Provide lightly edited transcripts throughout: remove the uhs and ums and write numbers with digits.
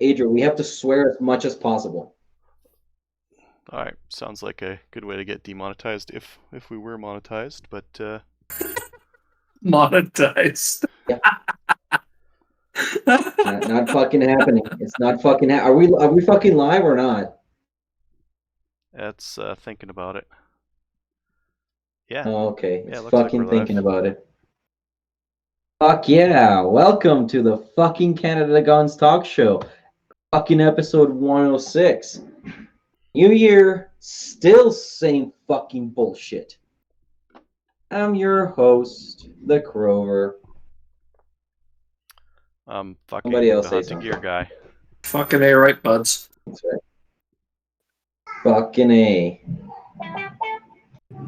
Adrian, we have to swear as much as possible. All right, sounds like a good way to get demonetized if we were monetized, but Monetized. Yeah. Not fucking happening. It's not fucking. Are we fucking live or not? that's thinking about it. Yeah. Oh, okay. Yeah, It's looks like fucking we're thinking live. about it. Fuck yeah! Welcome to the fucking Canada Guns talk show. Fucking episode 106. New year, still same fucking bullshit. I'm your host, the Crover. Fucking Somebody else the say hunting something. gear guy. Fucking A, right, buds? That's right. Fucking A.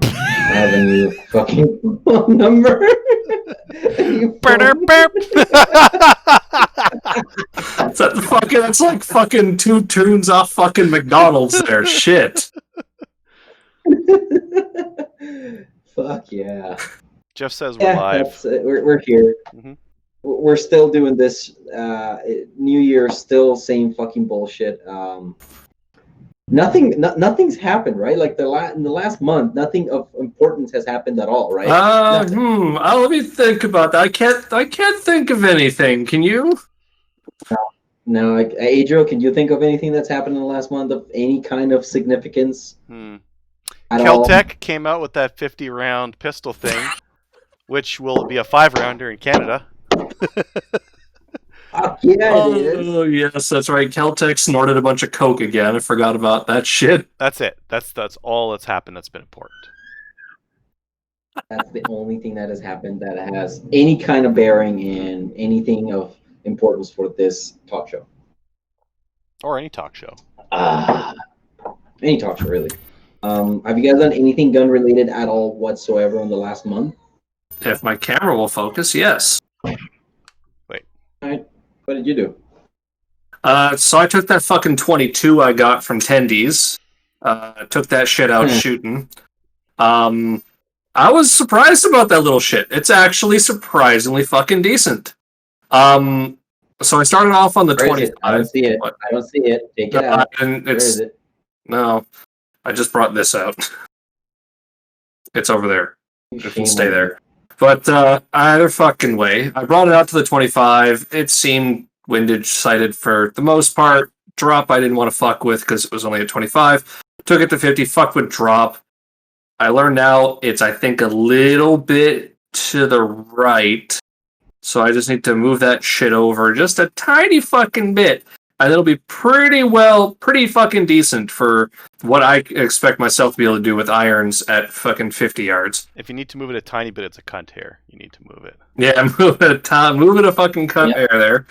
I have a new fucking phone number. That's like fucking two tunes off fucking McDonald's there. Shit. Fuck yeah. Jeff says we're live. That's it. We're here. Mhm. We're still doing this. New Year, still same fucking bullshit. Nothing's happened, right? Like in the last month, nothing of importance has happened at all, right? Let me think about that. I can't think of anything. Can you? No, Adriel, can you think of anything that's happened in the last month of any kind of significance? At all? Keltec came out with that 50-round pistol thing, which will be a 5-rounder in Canada. Fuck yeah, it is. Oh yes, that's right. Keltec snorted a bunch of coke again. I forgot about that shit. That's it. That's all that's happened that's been important. That's the only thing that has happened that has any kind of bearing in anything of importance for this talk show. Or any talk show. Any talk show, really. Have you guys done anything gun related at all whatsoever in the last month? If my camera will focus, yes. Wait. All right. What did you do? So I took that fucking 22 I got from Tendies. Took that shit out shooting. I was surprised about that little shit. It's actually surprisingly fucking decent. So I started off on the 25. I don't see it. I don't see it. Take it out. Where is it? No, I just brought this out. It's over there. It can stay there. But either fucking way, I brought it out to the 25. It seemed windage sighted for the most part. Drop I didn't want to fuck with because it was only at 25. Took it to 50. Fucked with drop. I learned now it's, I think, a little bit to the right. So I just need to move that shit over just a tiny fucking bit. And it'll be pretty fucking decent for what I expect myself to be able to do with irons at fucking 50 yards. If you need to move it a tiny bit, it's a cunt hair. You need to move it. Yeah, move it a fucking cunt hair there.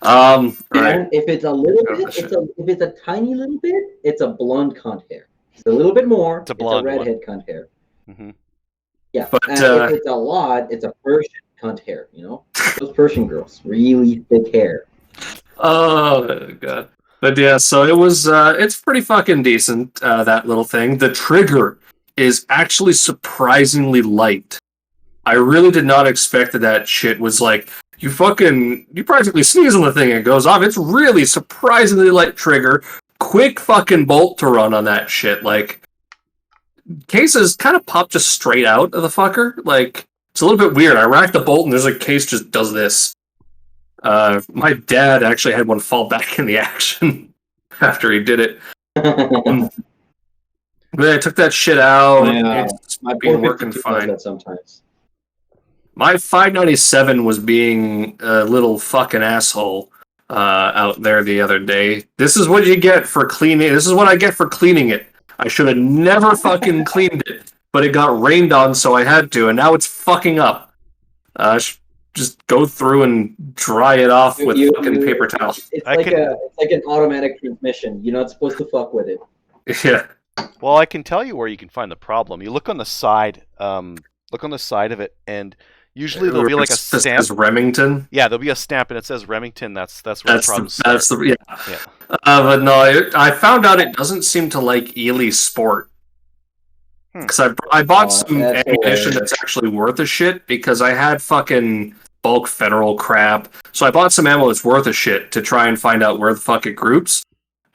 Right. If it's a little bit, if it's a tiny little bit, it's a blonde cunt hair. If it's a little bit more, it's a redhead cunt hair. Mm-hmm. Yeah, but and if it's a lot, it's a Persian cunt hair. You know, those Persian girls, really thick hair. Oh god. But yeah, so it was it's pretty fucking decent, that little thing. The trigger is actually surprisingly light. I really did not expect that shit was like you practically sneeze on the thing and it goes off. It's really surprisingly light trigger. Quick fucking bolt to run on that shit. Like cases kind of pop just straight out of the fucker. Like it's a little bit weird. I racked the bolt and there's a case just does this. My dad actually had one fall back in the action after he did it. But I took that shit out. It's been working fine. Sometimes. My 597 was being a little fucking asshole out there the other day. This is what you get for cleaning. This is what I get for cleaning it. I should have never fucking cleaned it, but it got rained on, so I had to, and now it's fucking up. Just go through and dry it off with fucking paper towel. It's like an automatic transmission. You're not supposed to fuck with it. Yeah. Well, I can tell you where you can find the problem. You look on the side. Look on the side of it, and usually there'll be like a stamp. It says Remington. Yeah, there'll be a stamp, and it says Remington. That's where the problem starts. Yeah. But no, I found out it doesn't seem to like Ely Sport. Because I bought some ammunition that's actually worth a shit because I had fucking bulk federal crap. So I bought some ammo that's worth a shit to try and find out where the fuck it groups.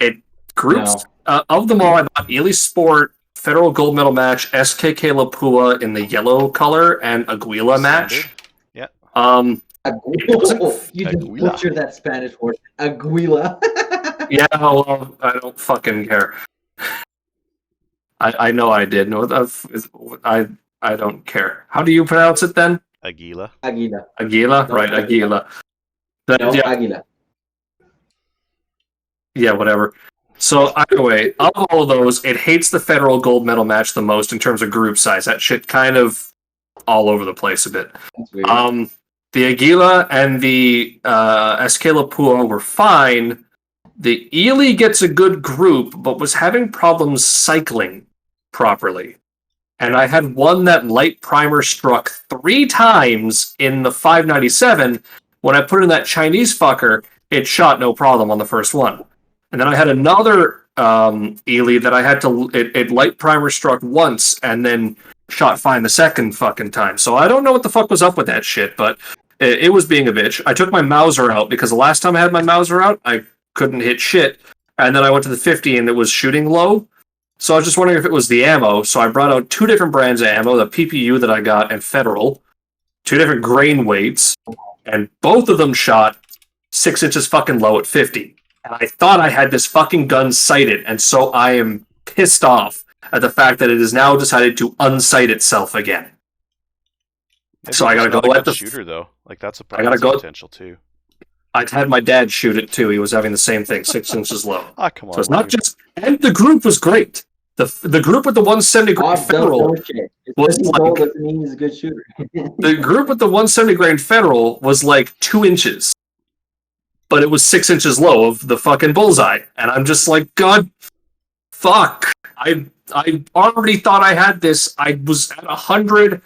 It groups of them all. I bought Ely Sport, Federal Gold Medal Match, SKK Lapua in the yellow color, and Aguila match. Yeah. You just butchered that Spanish word, Aguila. Yeah, well, I don't fucking care. I know I did. No, I don't care. How do you pronounce it then? Aguila. Aguila, No, right? Aguila. Aguila. Yeah, whatever. So anyway, of all of those, it hates the Federal Gold Medal Match the most in terms of group size. That shit kind of all over the place a bit. That's weird. The Aguila and the SK Lapua were fine. The Ely gets a good group, but was having problems cycling properly. And I had one that light primer struck 3 times in the 597. When I put in that Chinese fucker, it shot no problem on the first one. And then I had another Ely that I had to... It light primer struck once and then shot fine the second fucking time. So I don't know what the fuck was up with that shit, but it was being a bitch. I took my Mauser out because the last time I had my Mauser out, I couldn't hit shit. And then I went to the 50 and it was shooting low. So I was just wondering if it was the ammo. So I brought out 2 different brands of ammo, the PPU that I got and Federal, 2 different grain weights, and both of them shot 6 inches fucking low at 50. And I thought I had this fucking gun sighted, and so I am pissed off at the fact that it has now decided to unsight itself again. Maybe So I gotta go at the shooter though. Like that's a potential too. I'd had my dad shoot it too. He was having the same thing, 6 inches low. Ah, come on. So it's not just, and the group was great. The group with the 170 grain Federal was like, doesn't mean he's a good shooter. the group with the 170 grain Federal was like 2 inches, but it was 6 inches low of the fucking bullseye, and I'm just like, God, fuck! I already thought I had this. I was at 100,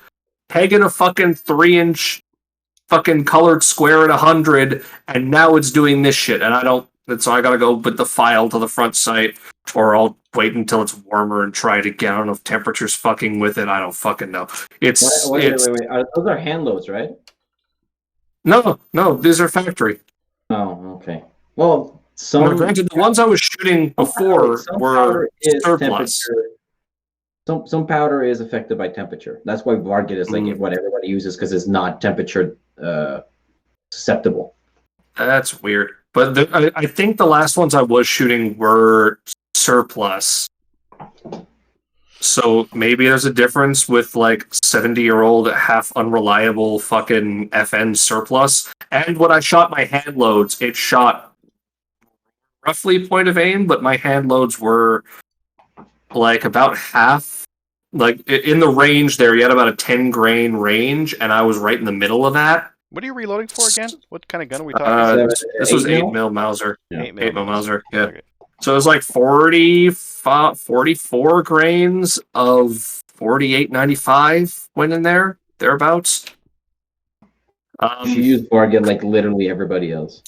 pegging a fucking 3-inch fucking colored square at 100, and now it's doing this shit, and I don't. And so I gotta go with the file to the front sight, or I'll wait until it's warmer and try it again. I don't know if temperature's fucking with it. I don't fucking know. Wait. Those are hand loads, right? No, these are factory. Oh, okay. Well, granted, the ones I was shooting before were surplus. Some powder is affected by temperature. That's why Varget is like what everybody uses because it's not temperature susceptible. That's weird. But I think the last ones I was shooting were surplus. So maybe there's a difference with like 70-year-old half unreliable fucking FN surplus. And when I shot my hand loads, it shot roughly point of aim, but my hand loads were like about half. Like in the range there, you had about a 10 grain range, and I was right in the middle of that. What are you reloading for again? What kind of gun are we talking about? This was 8mm Mauser. Yeah. 8mm Mauser, yeah. Okay. So it was like 44 grains of 48.95 went in there, thereabouts. You use Varget like literally everybody else.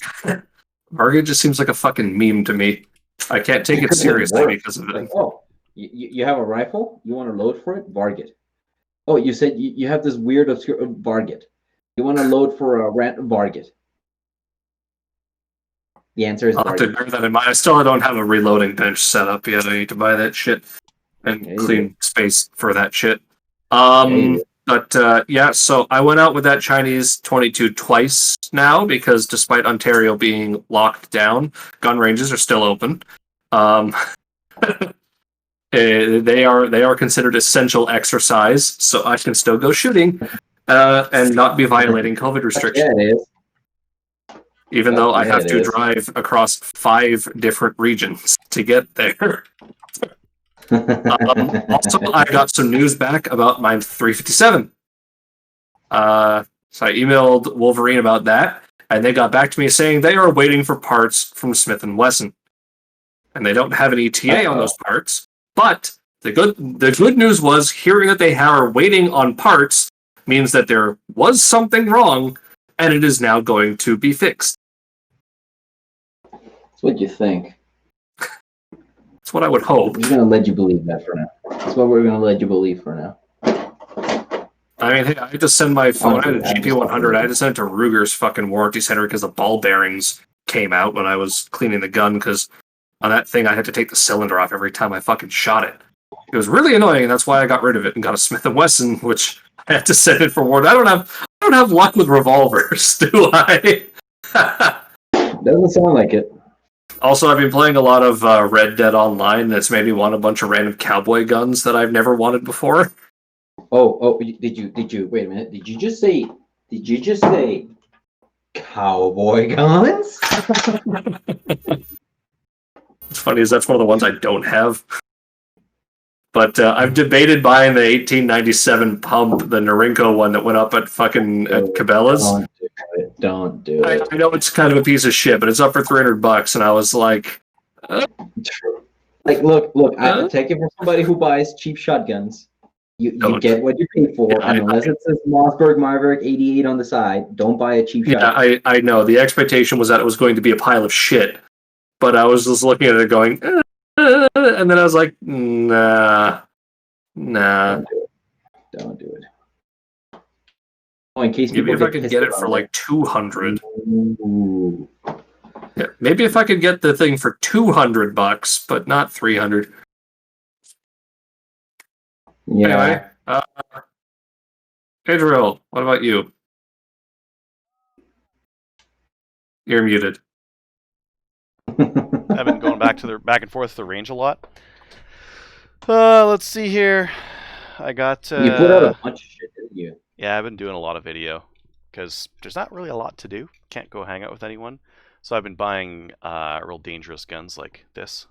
Varget just seems like a fucking meme to me. I can't take it seriously because of it. Like, oh, you have a rifle? You want to load for it? Varget. Oh, you said you have this weird obscure Varget. You want to load for a rent Varget? The answer is I'll have to bear that in mind. I still don't have a reloading bench set up yet. I need to buy that shit and clean space for that shit. But yeah, so I went out with that Chinese 22 twice now because despite Ontario being locked down, gun ranges are still open. They are considered essential exercise, so I can still go shooting and not be violating COVID restrictions. Yeah, it is. Even though I have to drive across 5 different regions to get there. Also, I got some news back about my 357. So I emailed Wolverine about that, and they got back to me saying they are waiting for parts from Smith & Wesson. And they don't have an ETA on those parts. But the good news was hearing that they are waiting on parts means that there was something wrong, and it is now going to be fixed. That's what you think. That's what I would hope. We're going to let you believe that for now. That's what we're going to let you believe for now. I mean, hey, I had to send my phone. I had a I'm just GP100. I had to send it to Ruger's fucking warranty center because the ball bearings came out when I was cleaning the gun. Because on that thing, I had to take the cylinder off every time I fucking shot it. It was really annoying, and that's why I got rid of it and got a Smith & Wesson, which I had to send it for warranty. I don't have luck with revolvers, do I? Doesn't sound like it. Also, I've been playing a lot of Red Dead Online. That's made me want a bunch of random cowboy guns that I've never wanted before. Oh, did you wait a minute? Did you just say cowboy guns? It's funny as that's one of the ones I don't have. But I've debated buying the 1897 pump, the Norinco one that went up at fucking at Cabela's. Don't do it. I know it's kind of a piece of shit, but it's up for $300, and I was like, like, look, I take it from somebody who buys cheap shotguns. You get what you pay for, Yeah, and unless it says Mossberg Maverick 88 on the side, don't buy a cheap shotgun. Yeah, I know. The expectation was that it was going to be a pile of shit, but I was just looking at it going, and then I was like, nah. Don't do it. Oh, in case Maybe if I could get it for like 200. Yeah, maybe if I could get the thing for $200, but not 300. Yeah. Anyway, Israel, what about you? You're muted. I've been going back and forth to the range a lot. Let's see here. I got. You put out a bunch of shit, didn't you? Yeah, I've been doing a lot of video because there's not really a lot to do. Can't go hang out with anyone, so I've been buying real dangerous guns like this.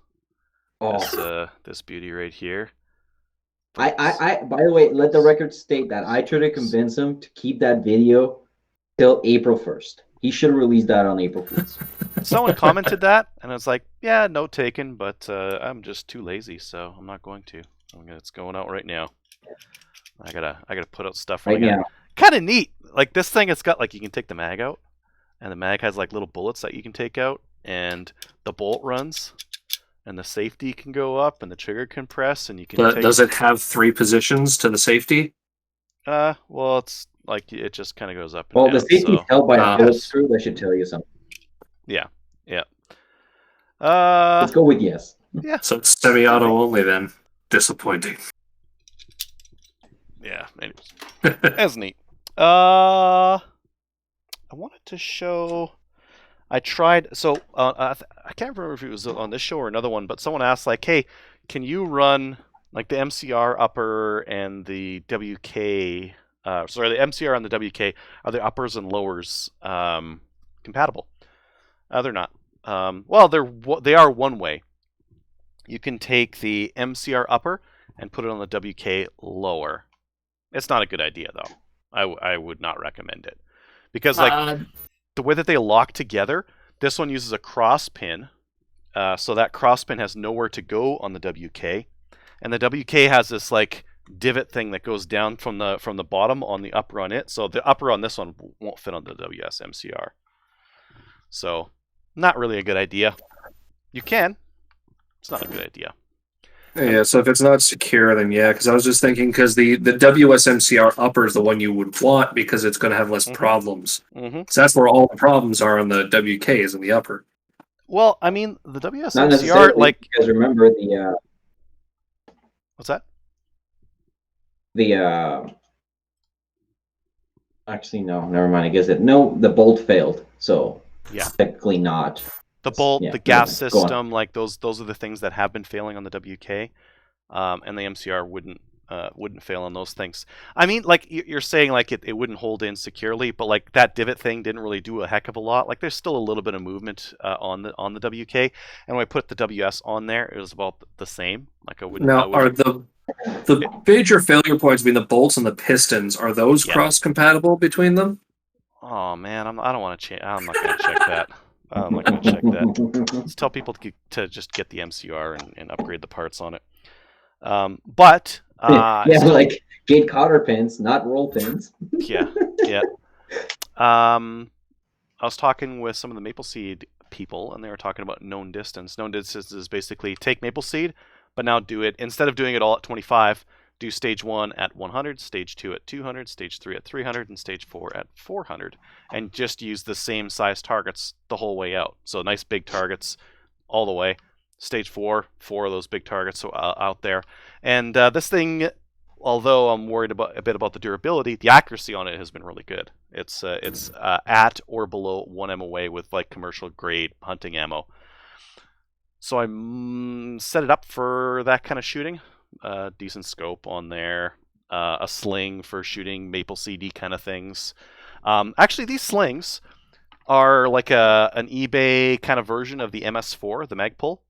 Oh. This beauty right here. I by the way, let the record state that I tried to convince him to keep that video till April 1st. He should have released that on April 1st. Someone commented that, and I was like, yeah, note taken, but I'm just too lazy, so I'm not going to. It's going out right now. I gotta put out stuff right now. Kind of neat. Like this thing, it's got like you can take the mag out, and the mag has like little bullets that you can take out, and the bolt runs, and the safety can go up, and the trigger can press, and you can. Does it have 3 positions to the safety? Well, it's like it just kind of goes up. And well, down, the safety's held by a bullet screw. That should tell you something. Yeah. Let's go with yes. Yeah. So it's semi-auto only then. Disappointing. Yeah. Anyways, that's neat. I wanted to show. I tried. So I can't remember if it was on this show or another one, but someone asked like, "Hey, can you run like the MCR upper and the WK?" Sorry, the MCR and the WK, are the uppers and lowers compatible? They're not. Well, they are one way. You can take the MCR upper and put it on the WK lower. It's not a good idea though. I would not recommend it because like the way that they lock together, this one uses a cross pin, so that cross pin has nowhere to go on the WK, and the WK has this like divot thing that goes down from the bottom on the upper on it. So the upper on this one won't fit on the WS MCR. So not really a good idea. You can. It's not a good idea. Yeah, so if it's not secure, then yeah, because I was just thinking, because the WSMCR upper is the one you would want because it's going to have less problems. Mm-hmm. So that's where all the problems are on the WKs in the upper. Well, I mean, the WSMCR, Not necessarily, like... You guys remember the... What's that? The... Actually, no, never mind. I guess the bolt failed, so yeah, technically not. The bolt, the gas system, like those are the things that have been failing on the WK, and the MCR wouldn't fail on those things. I mean, like you're saying, like it wouldn't hold in securely, but like that divot thing didn't really do a heck of a lot. Like there's still a little bit of movement on the WK, and when I put the WS on there, it was about the same. Like I wouldn't. Now, are the major failure points being the bolts and the pistons? Are those cross compatible between them? Oh man, I don't want to check. I'm not going to check that. I'm not going to check that. Let's tell people to just get the MCR and upgrade the parts on it. But like gate cotter pins, not roll pins. yeah. I was talking with some of the maple seed people, and they were talking about known distance. Known distance is basically take maple seed, but now do it instead of doing it all at 25. Do stage 1 at 100, stage 2 at 200, stage 3 at 300, and stage 4 at 400. And just use the same size targets the whole way out. So nice big targets all the way. Stage 4, 4 of those big targets out there. And this thing, although I'm worried a bit about the durability, the accuracy on it has been really good. It's at or below 1 MOA with like commercial grade hunting ammo. So I set it up for that kind of shooting. Decent scope on there, a sling for shooting maple CD kind of things. Actually, these slings are like an eBay kind of version of the MS4, the Magpul,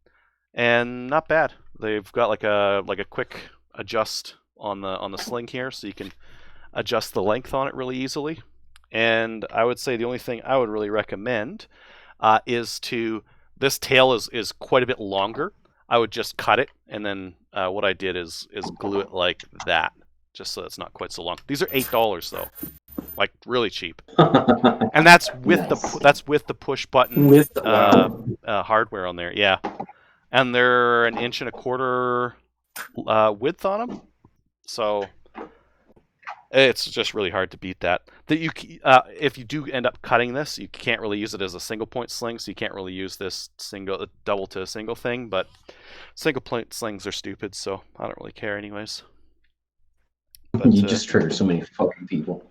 and not bad. They've got like a quick adjust on the sling here, so you can adjust the length on it really easily. And I would say the only thing I would really recommend is this tail is quite a bit longer. I would just cut it, and then what I did is glue it like that, just so it's not quite so long. These are $8 though, like really cheap, and that's with the push button With the hardware on there. Yeah, and they're 1.25 inch width on them, so it's just really hard to beat that. If you do end up cutting this, you can't really use it as a single point sling, so you can't really use this double to single thing. But single point slings are stupid, so I don't really care anyways. But, you just trigger so many fucking people.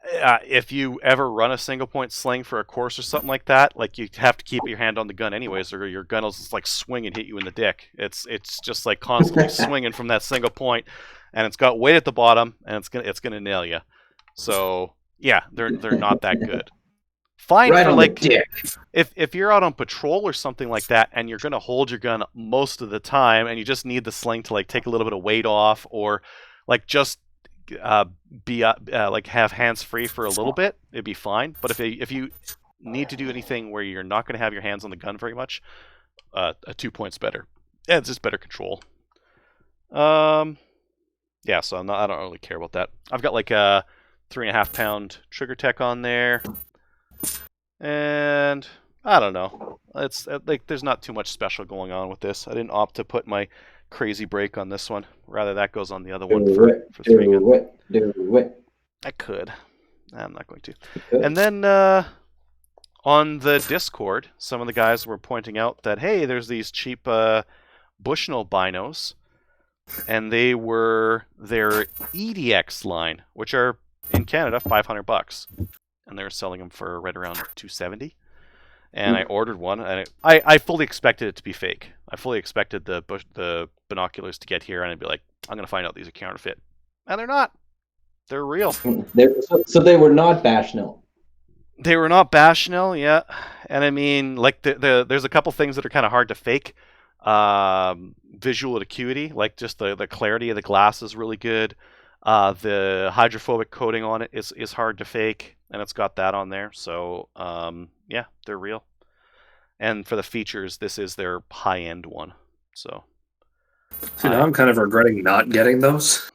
If you ever run a single point sling for a course or something like that, like you have to keep your hand on the gun anyways, or your gun will just like swing and hit you in the dick. It's just like constantly swinging from that single point, and it's got weight at the bottom, and it's gonna nail you. So yeah, they're not that good. Fine right for on like the dick. if you're out on patrol or something like that, and you're gonna hold your gun most of the time, and you just need the sling to like take a little bit of weight off, or like just be like have hands free for a little bit, it'd be fine. But if you need to do anything where you're not going to have your hands on the gun very much, a 2-point's better. Yeah, it's just better control. Yeah, so I don't really care about that. I've got like a 3.5 pound trigger tech on there, and I don't know. It's like there's not too much special going on with this. I didn't opt to put my crazy break on this one. Rather, that goes on the other one for 3 gun. Do it. I could. I'm not going to. And then on the Discord, some of the guys were pointing out that, hey, there's these cheap Bushnell binos, and they were their EDX line, which are in Canada $500, and they were selling them for right around $270. And I ordered one, and I fully expected it to be fake. I fully expected the binoculars to get here, and I'd be like, I'm going to find out these are counterfeit. And they're not. They're real. So they were not Bushnell. They were not Bushnell, yeah. And I mean, like there's a couple things that are kind of hard to fake. Visual acuity, like just the clarity of the glass is really good. The hydrophobic coating on it is hard to fake, and it's got that on there. So yeah, they're real. And for the features, this is their high-end one. So now I'm kind of regretting not getting those.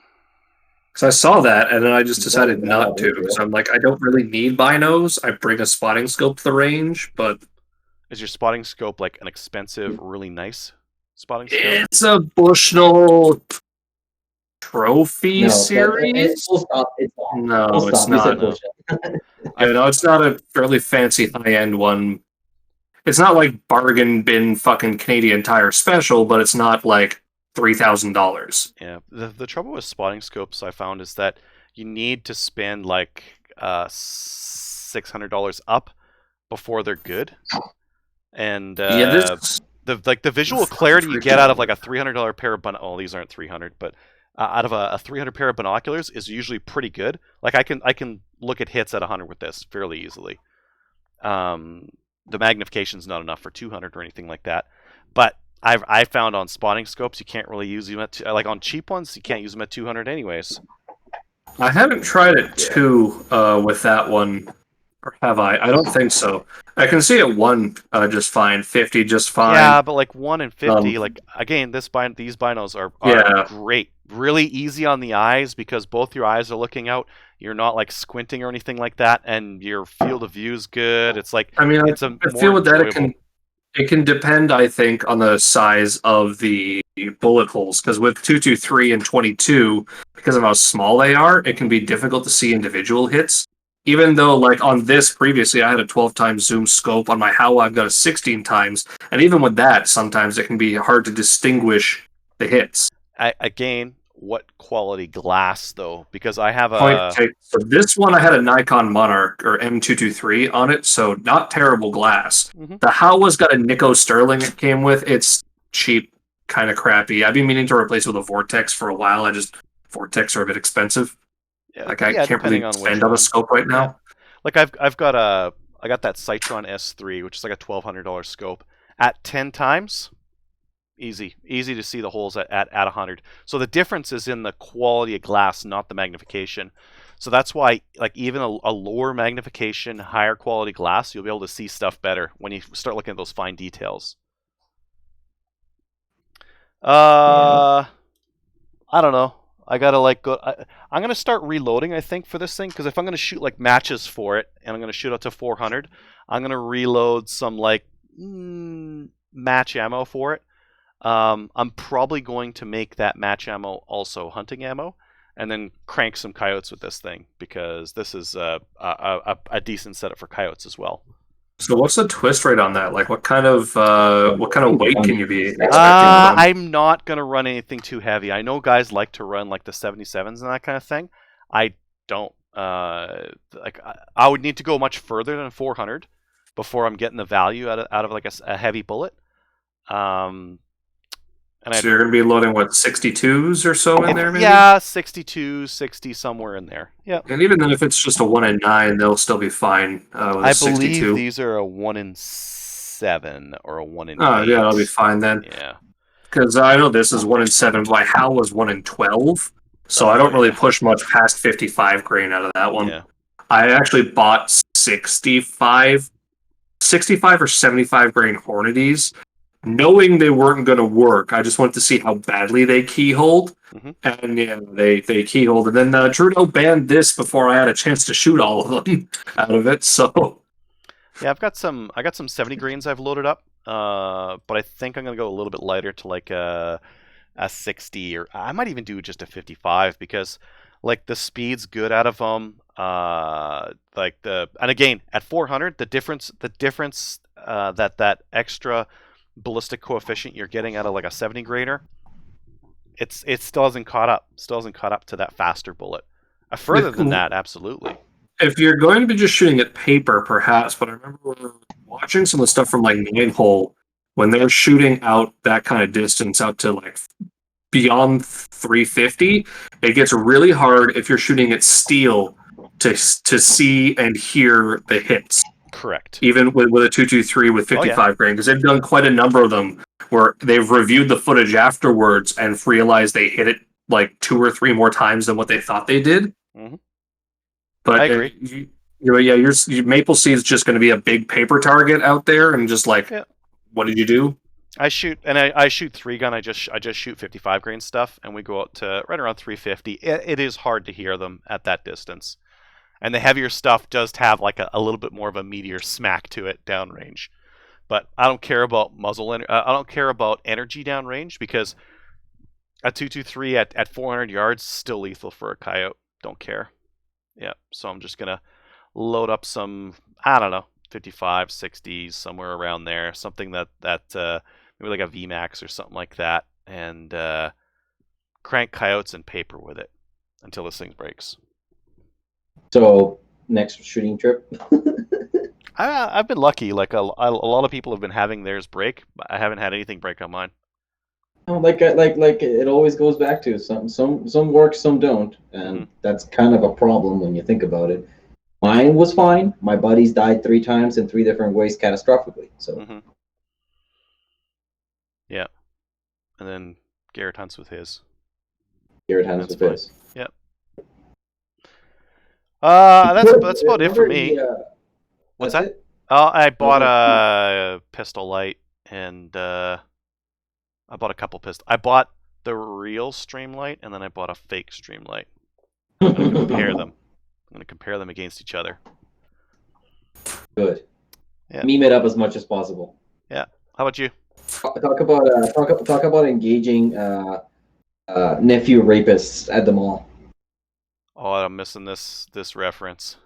Because I saw that, and then I just decided not to. Because I'm like, I don't really need binos. I bring a spotting scope to the range, but... Is your spotting scope like an expensive, really nice spotting scope? It's a Bushnell Trophy series? No, it's not. No, it's not a fairly fancy high-end one. It's not like bargain bin fucking Canadian Tire special, but it's not like $3,000. Yeah, the trouble with spotting scopes I found is that you need to spend like $600 up before they're good, and the visual clarity you get out of like a $300 pair of these aren't 300, but out of a 300 pair of binoculars is usually pretty good. Like I can look at hits at 100 with this fairly easily. The magnification's not enough for 200 or anything like that, but I found on spotting scopes you can't really use them at like on cheap ones you can't use them at 200 anyways. I haven't tried it too with that one, or have I? I don't think so. I can see it 1 just fine, 50 just fine. Yeah, but like 1 and 50, like again, these binos are great, really easy on the eyes because both your eyes are looking out. You're not like squinting or anything like that, and your field of view is good. It's like I mean, it's I feel with that It can depend, I think, on the size of the bullet holes. Because with 223 and 22, because of how small they are, it can be difficult to see individual hits. Even though, like on this previously, I had a 12 times zoom scope. On my Howa, I've got a 16 times. And even with that, sometimes it can be hard to distinguish the hits. Again, what quality glass, though? Because I have So this one, I had a Nikon Monarch or M223 on it, so not terrible glass. Mhm. The Howa's got a Nico Sterling it came with. It's cheap, kind of crappy. I've been meaning to replace it with a Vortex for a while. Vortex are a bit expensive. Like I can't depending really on spend which on a one. scope right now. Yeah. Like I got that Citron S3, which is like a $1,200 scope at 10 times. Easy to see the holes at 100. So the difference is in the quality of glass, not the magnification. So that's why, like, even a lower magnification, higher quality glass, you'll be able to see stuff better when you start looking at those fine details. I don't know. I gotta go. I'm gonna start reloading, I think, for this thing, because if I'm gonna shoot like matches for it, and I'm gonna shoot up to 400, I'm gonna reload some like match ammo for it. I'm probably going to make that match ammo also hunting ammo, and then crank some coyotes with this thing, because this is a decent setup for coyotes as well. So what's the twist rate on that? Like what kind of weight can you be expecting? I'm not gonna run anything too heavy. I know guys like to run like the 77s and that kind of thing. I don't. I would need to go much further than 400 before I'm getting the value out of like a heavy bullet. So you're going to be loading, what, 62s or so in there, maybe? Yeah, 62, 60, somewhere in there. Yeah. And even then, if it's just a 1 in 9, they'll still be fine with a 62. I believe these are a 1 in 7 or a 1 in 8. Oh, yeah, that'll be fine then. Yeah. Because I know this is 1 in 7, but my HAL was 1 in 12, so I don't really push much past 55 grain out of that one. Yeah. I actually bought 65 or 75 grain Hornadies, knowing they weren't going to work. I just wanted to see how badly they keyholed, and yeah, they keyholed. And then Trudeau banned this before I had a chance to shoot all of them out of it. So yeah, I got some 70 grains I've loaded up, but I think I'm gonna go a little bit lighter to like a 60, or I might even do just a 55, because like the speed's good out of them. And again at 400, the difference that extra ballistic coefficient you're getting out of like a 70 grainer, it still hasn't caught up to that faster bullet. Further than that, absolutely. If you're going to be just shooting at paper, perhaps, but I remember watching some of the stuff from like 9-hole when they're shooting out that kind of distance out to like beyond 350, it gets really hard if you're shooting at steel to see and hear the hits. Correct. Even with a 223 with 55 grain, because they've done quite a number of them where they've reviewed the footage afterwards and realized they hit it like 2 or 3 more times than what they thought they did. But I agree. Your Maple Seed's just going to be a big paper target out there, and just like, what did you do? I shoot 3-gun. I just shoot 55 grain stuff, and we go out to right around 350. It is hard to hear them at that distance. And the heavier stuff does have like a little bit more of a meteor smack to it downrange. But I don't care about muzzle. I don't care about energy downrange, because a 223 at 400 yards still lethal for a coyote. Don't care. Yeah. So I'm just gonna load up some, I don't know, 55, 60s, somewhere around there. Something that maybe like a VMAX or something like that, and crank coyotes and paper with it until this thing breaks. So, next shooting trip? I've been lucky. Like a lot of people have been having theirs break. I haven't had anything break on mine. Like it always goes back to some work, some don't, and that's kind of a problem when you think about it. Mine was fine. My buddies died 3 times in 3 different ways, catastrophically. So. Yeah, and then Garrett hunts with his. Garrett hunts with his. Yep. That's about it for me. What's that? I bought a pistol light, and I bought a couple pistols. I bought the real Streamlight, and then I bought a fake Streamlight. I'm going to compare them. I'm going to compare them against each other. Good. Yeah. Meme it up as much as possible. Yeah. How about you? Talk about engaging nephew rapists at the mall. Oh, I'm missing this reference.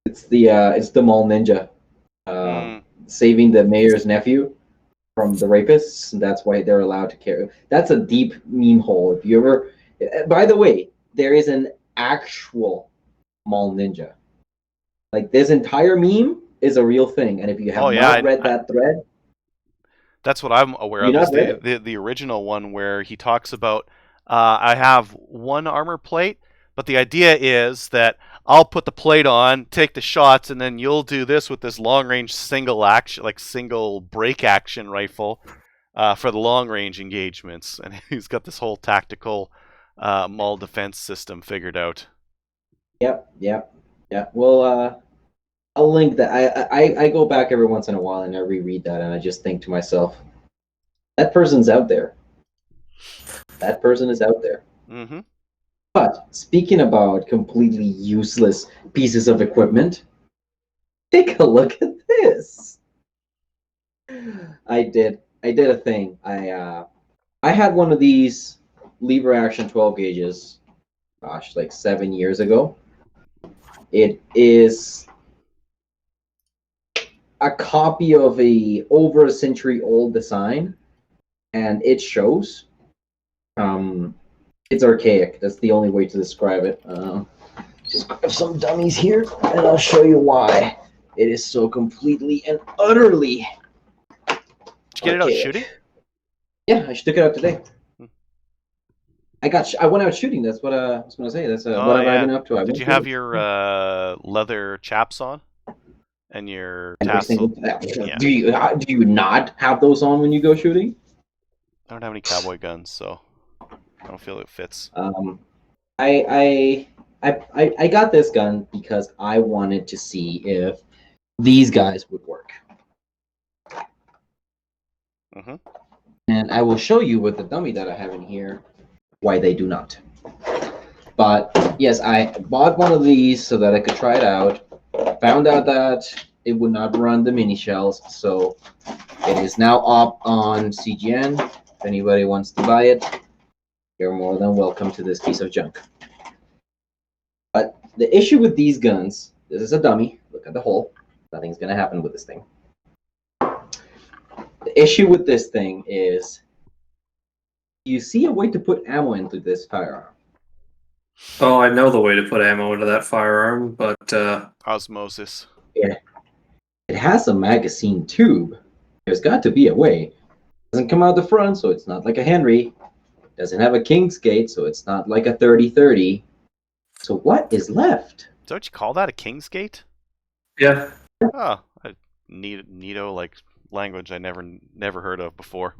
It's the mall ninja Hmm. saving the mayor's nephew from the rapists. That's why they're allowed to carry. That's a deep meme hole. If you ever, by the way, there is an actual mall ninja. Like this entire meme is a real thing, and if you Oh have yeah, not read that thread, that's what I'm aware you of. Is not read the it. the original one where he talks about I have one armor plate, but the idea is that I'll put the plate on, take the shots, and then you'll do this with this long range single action, like single break action rifle for the long range engagements. And he's got this whole tactical mall defense system figured out. Yep. Well, I'll link that. I go back every once in a while and I reread that, and I just think to myself, that person's out there. That person is out there. Mm-hmm. But speaking about completely useless pieces of equipment, take a look at this. I did a thing. I had one of these lever action 12 gauges, gosh, like 7 years ago. It is a copy of a over a century old design, and it shows. It's archaic. That's the only way to describe it. Just grab some dummies here, and I'll show you why it is so completely and utterly. Did you get it out shooting? Yeah, I took it out today. Hmm. I went out shooting. That's what I was gonna say. That's Oh what have I yeah. been up to? Did you have your leather chaps on and your every single. tassel? Yeah. Do you not have those on when you go shooting? I don't have any cowboy guns, so I don't feel it fits. I got this gun because I wanted to see if these guys would work. Mm-hmm. And I will show you with the dummy that I have in here why they do not. But yes, I bought one of these so that I could try it out. Found out that it would not run the mini shells, so it is now up on CGN. If anybody wants to buy it, you're more than welcome to this piece of junk. But the issue with these guns, this is a dummy. Look at the hole. Nothing's going to happen with this thing. The issue with this thing is you see a way to put ammo into this firearm. Oh, I know the way to put ammo into that firearm, but Osmosis. It has a magazine tube. There's got to be a way. It doesn't come out the front, so it's not like a Henry. It doesn't have a Kingsgate, so it's not like a 30-30. So what is left? Is that what you call that? A Kingsgate? yeah. Oh, neato like language I never heard of before.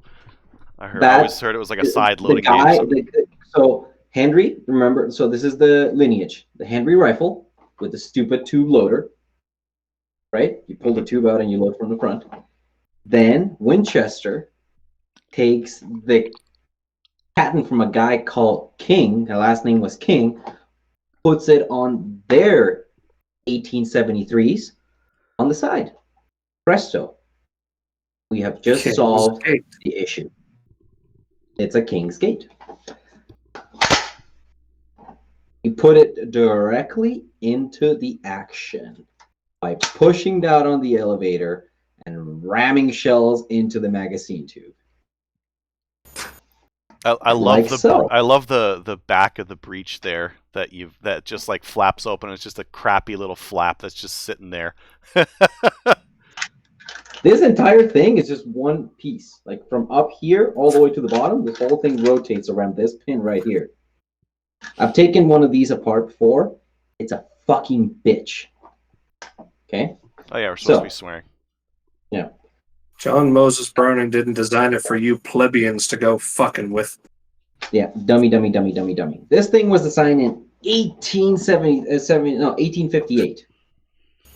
I always heard it was like a side loading game. So Henry, remember? So this is the lineage. The Henry rifle with the stupid tube loader, right? You pull the tube out and you load from the front. Then Winchester takes the patent from a guy called King. The last name was King. Puts it on their 1873s on the side. Presto. We have just solved the issue. It's a King's Gate. You put it directly into the action by pushing down on the elevator and ramming shells into the magazine tube. I love the back of the breech there that just like flaps open. It's just a crappy little flap that's just sitting there. This entire thing is just one piece. Like from up here all the way to the bottom, this whole thing rotates around this pin right here. I've taken one of these apart before. It's a fucking bitch. Okay? Oh yeah, we're supposed to be swearing. Yeah. John Moses Brown didn't design it for you plebeians to go fucking with. Yeah, dummy. This thing was designed in 1858.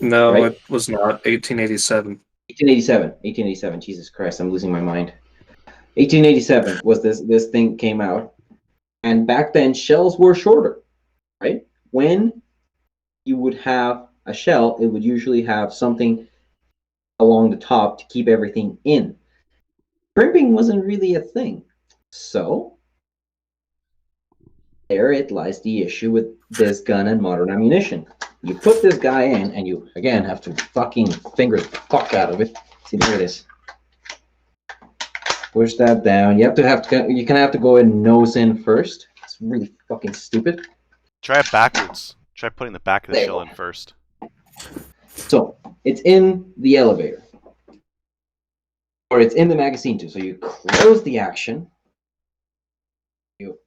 No, right? It was not. 1887. 1887. Jesus Christ, I'm losing my mind. 1887 was this thing came out. And back then, shells were shorter, right? When you would have a shell, it would usually have something along the top to keep everything in. Crimping wasn't really a thing. So there it lies the issue with this gun and modern ammunition. You put this guy in, and you again have to fucking finger the fuck out of it. See, there it is. Push that down. You can have to go in nose in first. It's really fucking stupid. Try it backwards. Try putting the back of the There you shell go. in first. So it's in the elevator, or it's in the magazine too. So you close the action. You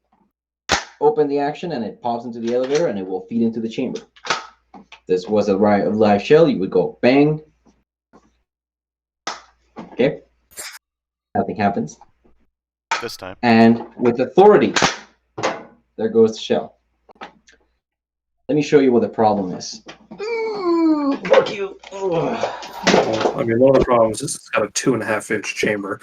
open the action, and it pops into the elevator, and it will feed into the chamber. If this was a live shell, you would go bang. Okay. Nothing happens. This time. And with authority, there goes the shell. Let me show you what the problem is. Ooh, fuck you. I mean, one of the problems is it's got a 2.5-inch chamber.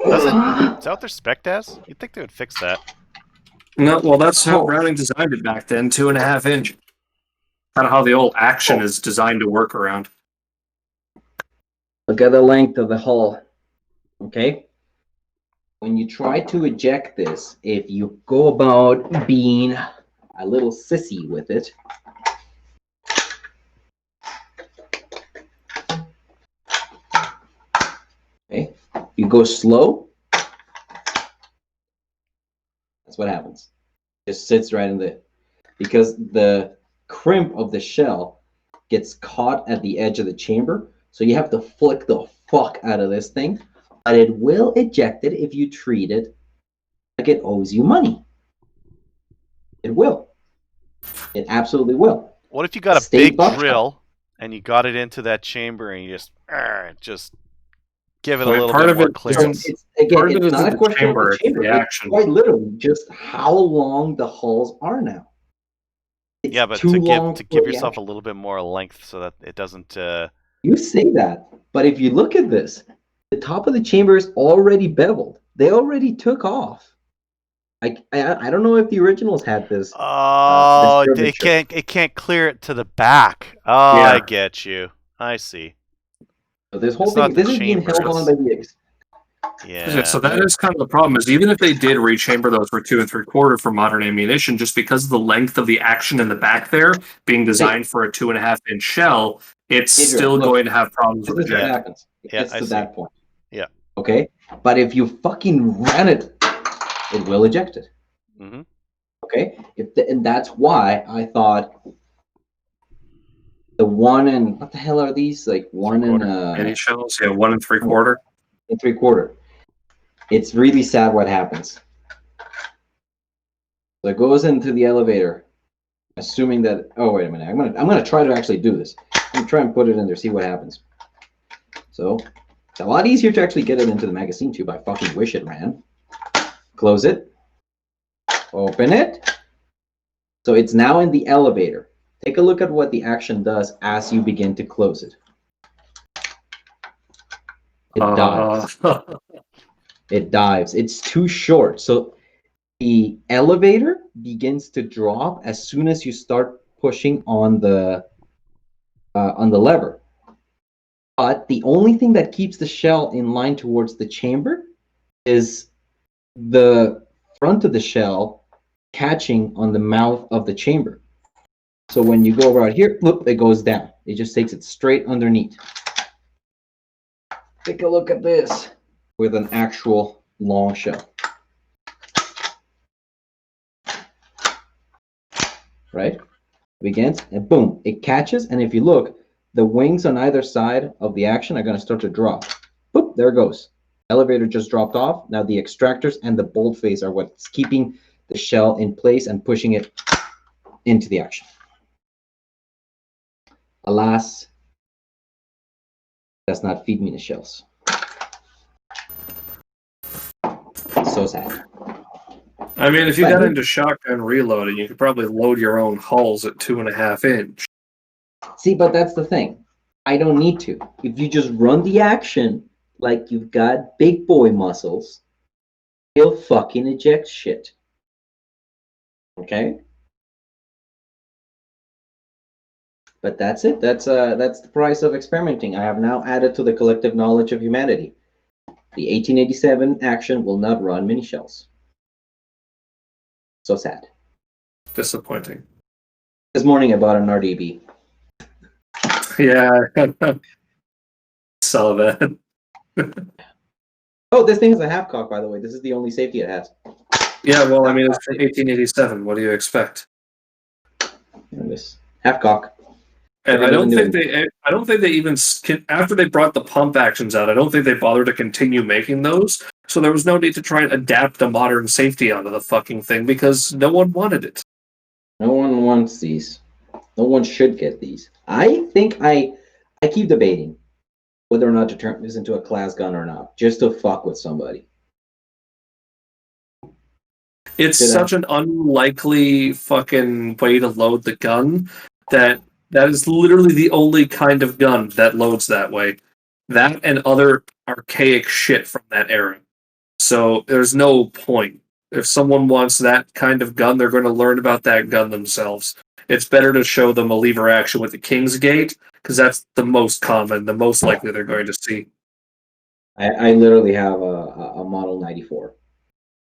Is that what their spec as? You'd think they would fix that. No, well, that's how Oh. Browning designed it back then, 2.5-inch. Kind of how the old action is designed to work around. Look at the length of the hull. Okay? When you try to eject this, if you go about being a little sissy with it, okay, you go slow, that's what happens. It just sits right in the, because the crimp of the shell gets caught at the edge of the chamber, so you have to flick the fuck out of this thing, but it will eject it if you treat it like it owes you money. It will. It absolutely will. What if you got a Stay big buckshot. drill and you got it into that chamber and you just give it a I mean, little part bit of more it clearance? It's, again, Part of it it's not isn't a the question of chamber, the it's chamber. the It's action. quite literally just how long the hulls are now. It's Yeah, but too to long give for the yourself a action. little bit more length so that it doesn't. You say that, but if you look at this, the top of the chamber is already beveled. They already took off. I don't know if the originals had this. Oh, This curvature. it can't clear it to the back. Oh, Yeah. I get you. I see. So this whole It's not thing, the this is being chamber. held on by the Yeah. So that is kind of the problem. Is even if they did rechamber those for 2 3/4 for modern ammunition, just because of the length of the action in the back there being designed for a 2.5-inch shell, it's Adrian, still look, going to have problems this with is what ejecting. happens. It Yeah, gets I to see. that point. Yeah. Okay? But if you fucking ran it, it will eject it. Mm-hmm. Okay? And that's why I thought the one and what the hell are these? Like one and Mini shells, yeah, 1 3/4. 3/4. It's really sad what happens. So it goes into the elevator, assuming that. Oh wait a minute! I'm gonna try to actually do this. I'm gonna try and put it in there, see what happens. So it's a lot easier to actually get it into the magazine tube. I fucking wish it ran. Close it. Open it. So it's now in the elevator. Take a look at what the action does as you begin to close it. It dives. It dives. It's too short. So the elevator begins to drop as soon as you start pushing on the lever. But the only thing that keeps the shell in line towards the chamber is the front of the shell catching on the mouth of the chamber. So when you go right here, look, it goes down. It just takes it straight underneath. Take a look at this with an actual long shell. Right? It begins and boom, it catches. And if you look, the wings on either side of the action are going to start to drop. Boop, there it goes. Elevator just dropped off. Now the extractors and the bolt face are what's keeping the shell in place and pushing it into the action. Alas, does not feed me the shells. So sad. I mean, if you got into shotgun reloading, you could probably load your own hulls at 2.5-inch. See, but that's the thing. I don't need to. If you just run the action like you've got big boy muscles, he'll fucking eject shit. Okay? But that's it. That's the price of experimenting. I have now added to the collective knowledge of humanity. The 1887 action will not run mini shells. So sad. Disappointing. This morning I bought an RDB. Yeah, saw that. Oh, this thing has a half cock, by the way. This is the only safety it has. Yeah, well, I mean, it's from 1887. What do you expect? And this half cock. And I Better than don't think new. I don't think they even after they brought the pump actions out. I don't think they bothered to continue making those. So there was no need to try and adapt a modern safety onto the fucking thing because no one wanted it. No one wants these. No one should get these. I think I keep debating whether or not to turn this into a class gun or not, just to fuck with somebody. It's Should I? such an unlikely fucking way to load the gun that is literally the only kind of gun that loads that way. That and other archaic shit from that era. So there's no point. If someone wants that kind of gun, they're going to learn about that gun themselves. It's better to show them a lever action with the King's Gate, because that's the most common, the most likely they're going to see. I literally have a Model 94.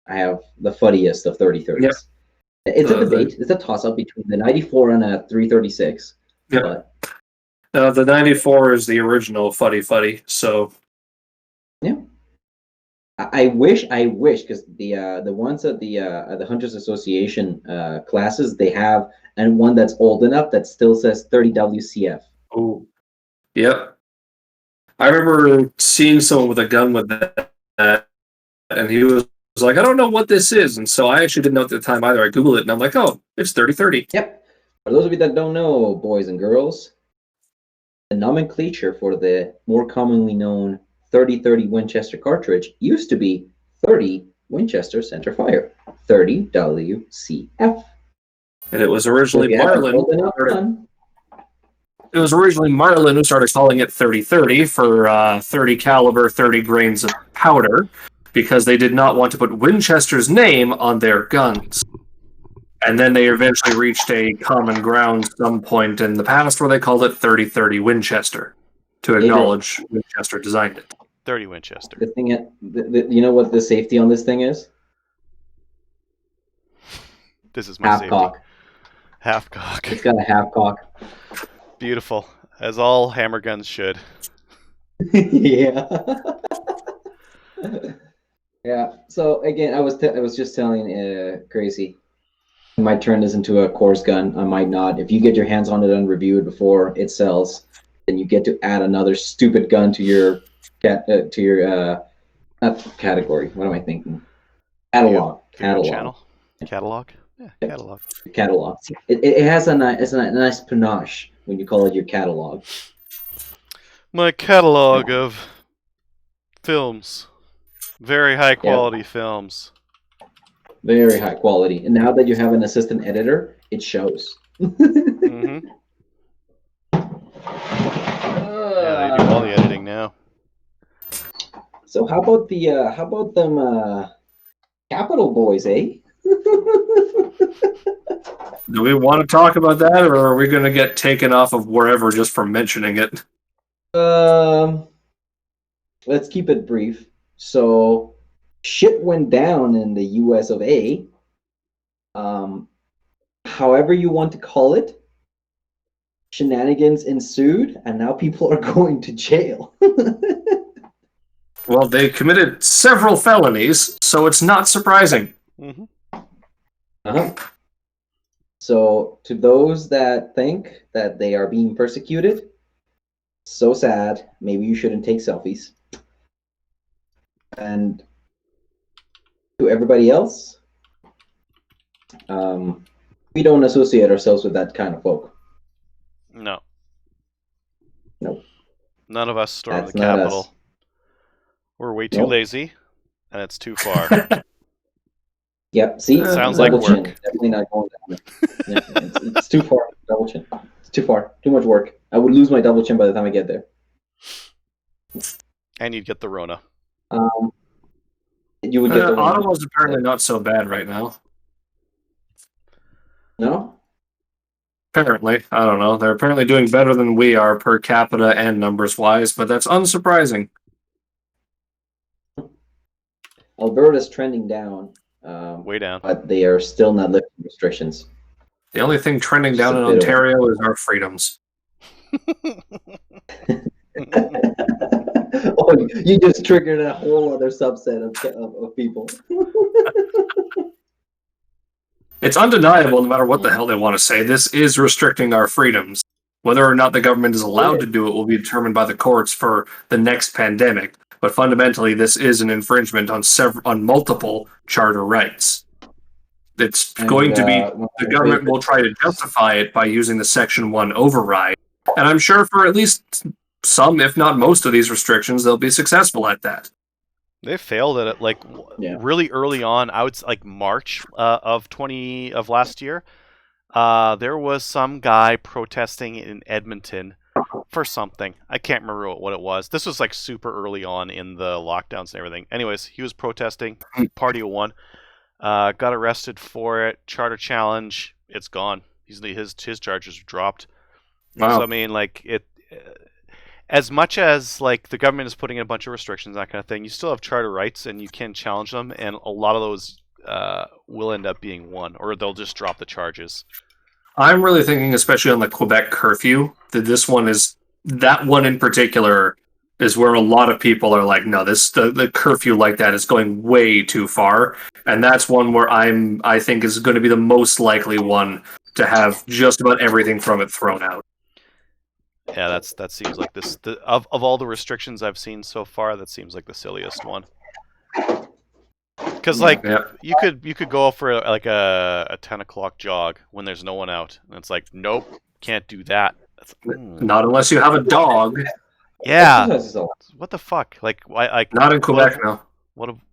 I have the fuddiest of 3030s. Yeah. It's a debate. It's a toss-up between the 94 and a 336. Yeah. But The 94 is the original Fuddy, so... yeah. I wish, because the ones at the Hunters Association classes, they have and one that's old enough that still says 30 WCF. Oh, yep. I remember seeing someone with a gun with that, and he was like, "I don't know what this is," and so I actually didn't know at the time either. I googled it, and I'm like, "Oh, it's 3030." Yep. For those of you that don't know, boys and girls, the nomenclature for the more commonly known 3030 Winchester cartridge used to be 30 Winchester center fire, 30 WCF. And it was originally If you have an Marlin. old enough gun, It was originally Marlin who started calling it 3030 for 30 caliber, 30 grains of powder, because they did not want to put Winchester's name on their guns. And then they eventually reached a common ground some point in the past where they called it 3030 Winchester to acknowledge Winchester designed it. 30 Winchester. the thing, you know what the safety on this thing is? This is my Half safety. cock. Half cock. It's got a half cock. Beautiful, as all hammer guns should. Yeah. Yeah. So again, I was just telling Gracie, I might turn this into a course gun. I might not. If you get your hands on it unreviewed before it sells, then you get to add another stupid gun to your not category. What am I thinking? Catalog. To your Catalog. channel. Catalog. Yeah, catalog. Catalog. It has a nice panache when you call it your catalog. My catalog of films. Very high quality films. Very high quality. And now that you have an assistant editor, it shows. Mm-hmm. Yeah, they do all the editing now. So how about them Capital Boys, eh? Do we want to talk about that, or are we going to get taken off of wherever just for mentioning it? Let's keep it brief. So shit went down in the US of A. However you want to call it, shenanigans ensued, and now people are going to jail. Well, they committed several felonies, so it's not surprising. Mm-hmm. Uh-huh. So to those that think that they are being persecuted, so sad. Maybe you shouldn't take selfies. And to everybody else, we don't associate ourselves with that kind of folk. No. Nope. None of us storm That's the not Capitol. us. We're way too Nope. lazy, and it's too far. Yep. See, Sounds double like chin. work. Definitely not going down. Yeah, it's too far. Double chin. It's too far. Too much work. I would lose my double chin by the time I get there. And you'd get the Rona. You would get the Ottawa's apparently not so bad right now. No. Apparently, I don't know. They're apparently doing better than we are per capita and numbers wise, but that's unsurprising. Alberta's trending down, Way down. but they are still not lifting restrictions. The only thing trending Just down a in bit of- Ontario is our freedoms. Oh, you just triggered a whole other subset of people. It's undeniable, no matter what the hell they want to say, this is restricting our freedoms. Whether or not the government is allowed to do it will be determined by the courts for the next pandemic. But fundamentally, this is an infringement on multiple charter rights. It's going to be the government will try to justify it by using the Section 1 override, and I'm sure for at least some, if not most, of these restrictions, they'll be successful at that. They failed at it really early on. I would say like March of last year. There was some guy protesting in Edmonton for something. I can't remember what it was. This was like super early on in the lockdowns and everything. Anyways, he was protesting. Party of one. Got arrested for it. Charter challenge. It's gone. His charges were dropped. Wow. So I mean, like it. As much as like the government is putting in a bunch of restrictions, that kind of thing, you still have charter rights, and you can challenge them, and a lot of those will end up being won, or they'll just drop the charges. I'm really thinking, especially on the Quebec curfew, that that one in particular is where a lot of people are like, no, the curfew like that is going way too far, and that's one where I think is going to be the most likely one to have just about everything from it thrown out. Yeah, that seems like of all the restrictions I've seen so far, that seems like the silliest one. Because you could go for like a 10 o'clock jog when there's no one out, and it's like, nope, can't do that. Not unless you have a dog. Yeah. What the fuck? Like, not in Quebec now.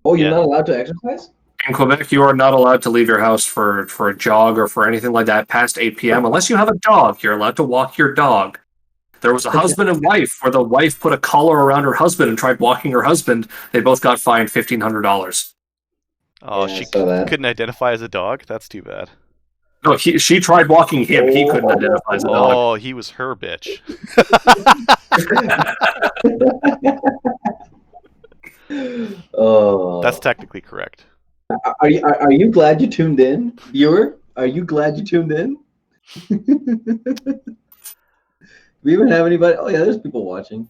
You're not allowed to exercise? In Quebec, you are not allowed to leave your house for a jog or for anything like that past 8 p.m. unless you have a dog. You're allowed to walk your dog. There was a husband and wife where the wife put a collar around her husband and tried walking her husband. They both got fined $1,500. Oh, she couldn't identify as a dog? That's too bad. No, she tried walking him. He couldn't identify as a dog. Oh, he was her bitch. Oh, that's technically correct. Are you glad you tuned in, viewer? Are you glad you tuned in? We even have anybody? Oh yeah, there's people watching.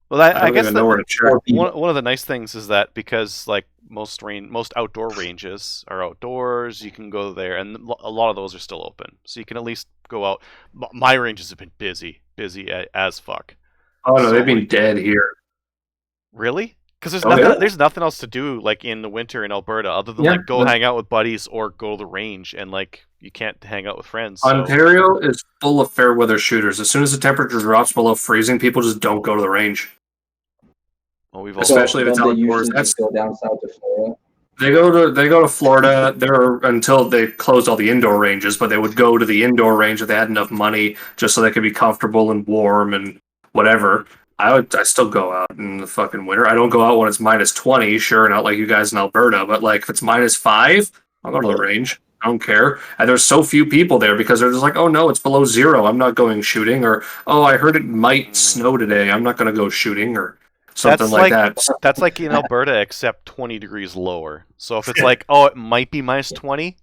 Well, I guess one of the nice things is that because like most outdoor ranges are outdoors, you can go there, and a lot of those are still open, so you can at least go out. My ranges have been busy as fuck. Oh no, they've been dead here. Really? Because there's nothing else to do like in the winter in Alberta other than like go hang out with buddies or go to the range, and like you can't hang out with friends. So. Ontario is full of fair weather shooters. As soon as the temperature drops below freezing, people just don't go to the range. Well, especially if it's outdoors. That's go down south to Florida. They go to Florida there until they closed all the indoor ranges, but they would go to the indoor range if they had enough money, just so they could be comfortable and warm and whatever. I still go out in the fucking winter. I don't go out when it's minus 20, sure, not like you guys in Alberta, but like if it's minus 5, I'll go to the range. I don't care. And there's so few people there because they're just like, oh no, it's below 0. I'm not going shooting. Or, oh, I heard it might snow today. I'm not going to go shooting or something like that. That's like in Alberta, except 20 degrees lower. So if it's like, oh, it might be minus 20,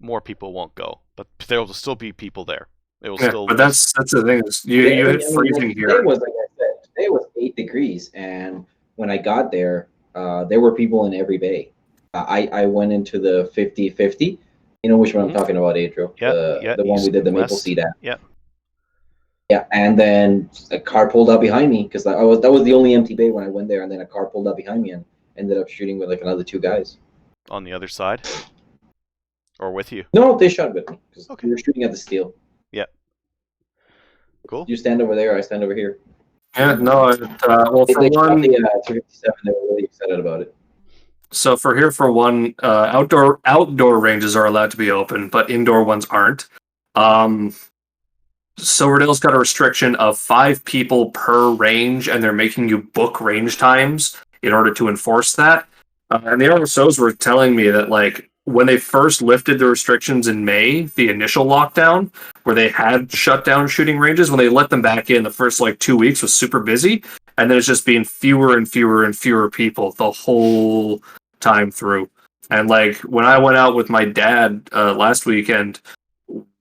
more people won't go. But there will still be people there. It will still. But that's the thing. Is you hit freezing here. Today was, like I said, today was 8 degrees. And when I got there, there were people in every bay. I went into the 50-50. You know which one I'm talking about, Adriel? The one we did the Maple Seed at. Yeah. Yeah, and then a car pulled up behind me because that was the only empty bay when I went there, and then a car pulled up behind me and ended up shooting with like another 2 guys. On the other side? Or with you? No, they shot with me because we were shooting at the steel. Yeah. Cool. You stand over there, I stand over here. Yeah, no, well, for they one... Shot the 357, they were really excited about it. So for one, outdoor ranges are allowed to be open, but indoor ones aren't. Silverdale's got a restriction of 5 people per range, and they're making you book range times in order to enforce that. And the RSOs were telling me that like when they first lifted the restrictions in May, the initial lockdown, where they had shut down shooting ranges, when they let them back in, the first like 2 weeks was super busy, and then it's just being fewer and fewer and fewer people the whole time through. And like when I went out with my dad last weekend,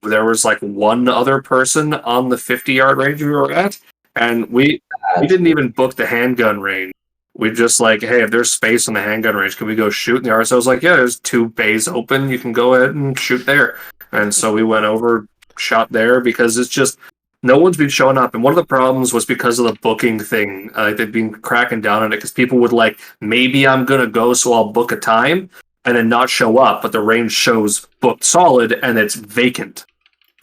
there was like one other person on the 50-yard range we were at, and we didn't even book the handgun range. We just like, hey, if there's space on the handgun range, can we go shoot? And the RSO was like, yeah, there's 2 bays open. You can go ahead and shoot there. And so we went over, shot there, because it's just, no one's been showing up. And one of the problems was because of the booking thing. They've been cracking down on it because people would like, maybe I'm going to go, so I'll book a time, and then not show up. But the range shows booked solid, and it's vacant.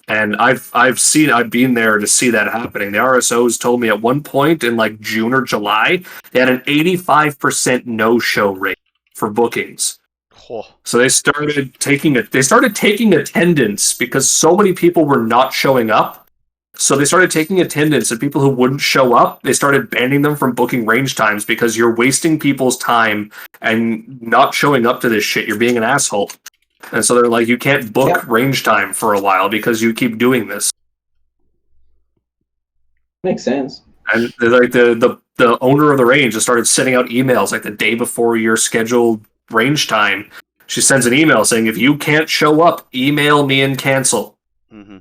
And I've been there to see that happening. The RSOs told me at one point in like June or July, they had an 85% no-show rate for bookings. Oh. So they started taking attendance because so many people were not showing up. So they started taking attendance, and people who wouldn't show up, they started banning them from booking range times because you're wasting people's time and not showing up to this shit. You're being an asshole. And so they're like, you can't book range time for a while because you keep doing this. Makes sense. And like the owner of the range just started sending out emails like the day before your scheduled range time. She sends an email saying, if you can't show up, email me and cancel. Mm-hmm.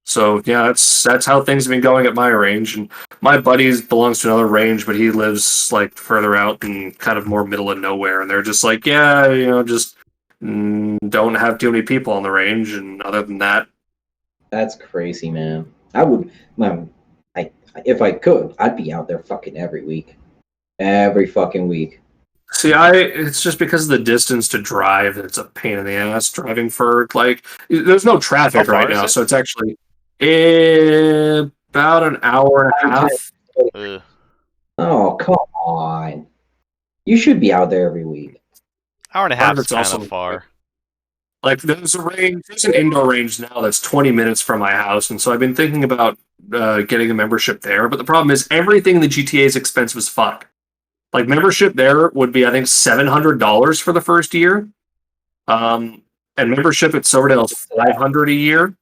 So yeah, that's how things have been going at my range. And my buddy belongs to another range, but he lives like further out and kind of more middle of nowhere. And they're just like, yeah, just don't have too many people on the range. And other than that, that's crazy, man. I would, if I could, I'd be out there fucking every week, every fucking week. See, it's just because of the distance to drive. It's a pain in the ass driving for like. There's no traffic right now, so it's actually about an hour and a half. Oh, come on! You should be out there every week. Hour and a half is kind of far. Like there's an indoor range now that's 20 minutes from my house, and so I've been thinking about getting a membership there. But the problem is everything in the GTA is expensive as fuck. Like membership there would be, I think, $700 for the first year, and membership at Silverdale is $500 a year.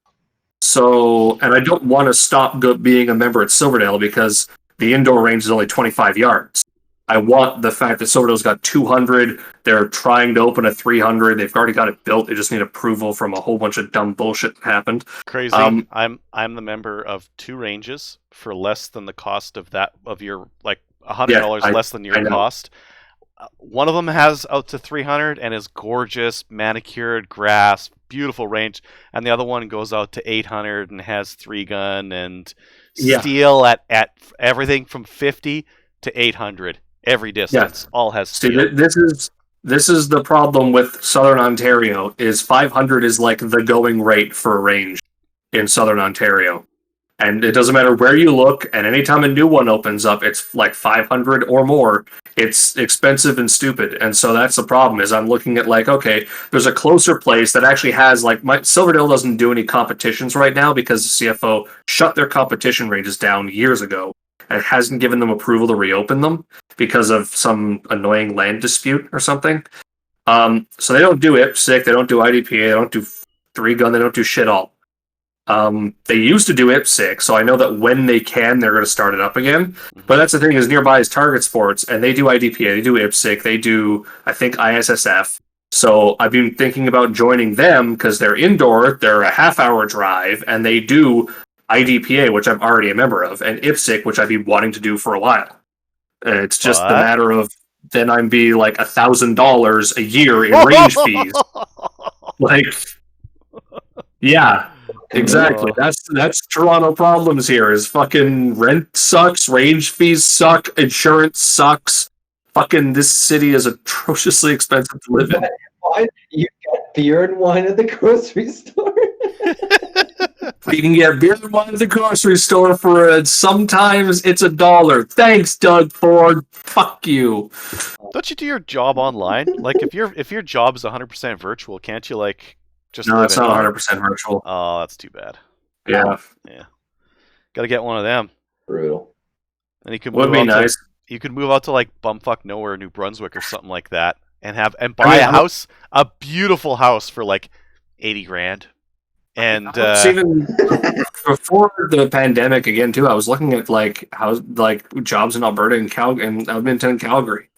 So, and I don't want to stop being a member at Silverdale because the indoor range is only 25 yards. I want the fact that Silverdale's got 200. They're trying to open a 300. They've already got it built. They just need approval from a whole bunch of dumb bullshit that happened. Crazy. I'm the member of 2 ranges for less than the cost of your like $100 less than your cost. One of them has out to 300 and is gorgeous, manicured grass, beautiful range, and the other one goes out to 800 and has 3-gun and steel at everything from 50 to 800 every distance. All has steel. See, this is the problem with Southern Ontario. Is 500 is like the going rate for a range in Southern Ontario. And it doesn't matter where you look, and anytime a new one opens up, it's like 500 or more. It's expensive and stupid. And so that's the problem, is I'm looking at like, okay, there's a closer place that actually has, like, Silverdale doesn't do any competitions right now because the CFO shut their competition ranges down years ago and hasn't given them approval to reopen them because of some annoying land dispute or something. So they don't do IPSC, they don't do IDPA, they don't do 3-gun, they don't do shit all. They used to do IPSC, so I know that when they can, they're going to start it up again. But that's the thing, is nearby is Target Sports, and they do IDPA, they do IPSC, they do, I think, ISSF. So I've been thinking about joining them because they're indoor, they're a half-hour drive, and they do IDPA, which I'm already a member of, and IPSC, which I've been wanting to do for a while. It's just a matter of then I'm be like $1,000 a year in range fees. Like, yeah. Exactly. That's Toronto problems here. Is fucking rent sucks, range fees suck, insurance sucks. Fucking this city is atrociously expensive to live in. You get beer and wine at the grocery store. You can get beer and wine at the grocery store for sometimes it's $1. Thanks, Doug Ford. Fuck you. Don't you do your job online? Like if your job is 100% virtual, can't you like? No, it's not 100% virtual. Oh, that's too bad. Yeah. Got to get one of them. Brutal. And you could would be nice. You could move out to like bumfuck nowhere, New Brunswick, or something like that, and buy a house, a beautiful house for like 80 grand. And it's even before the pandemic again too. I was looking at like jobs in Alberta and and Edmonton, and Calgary.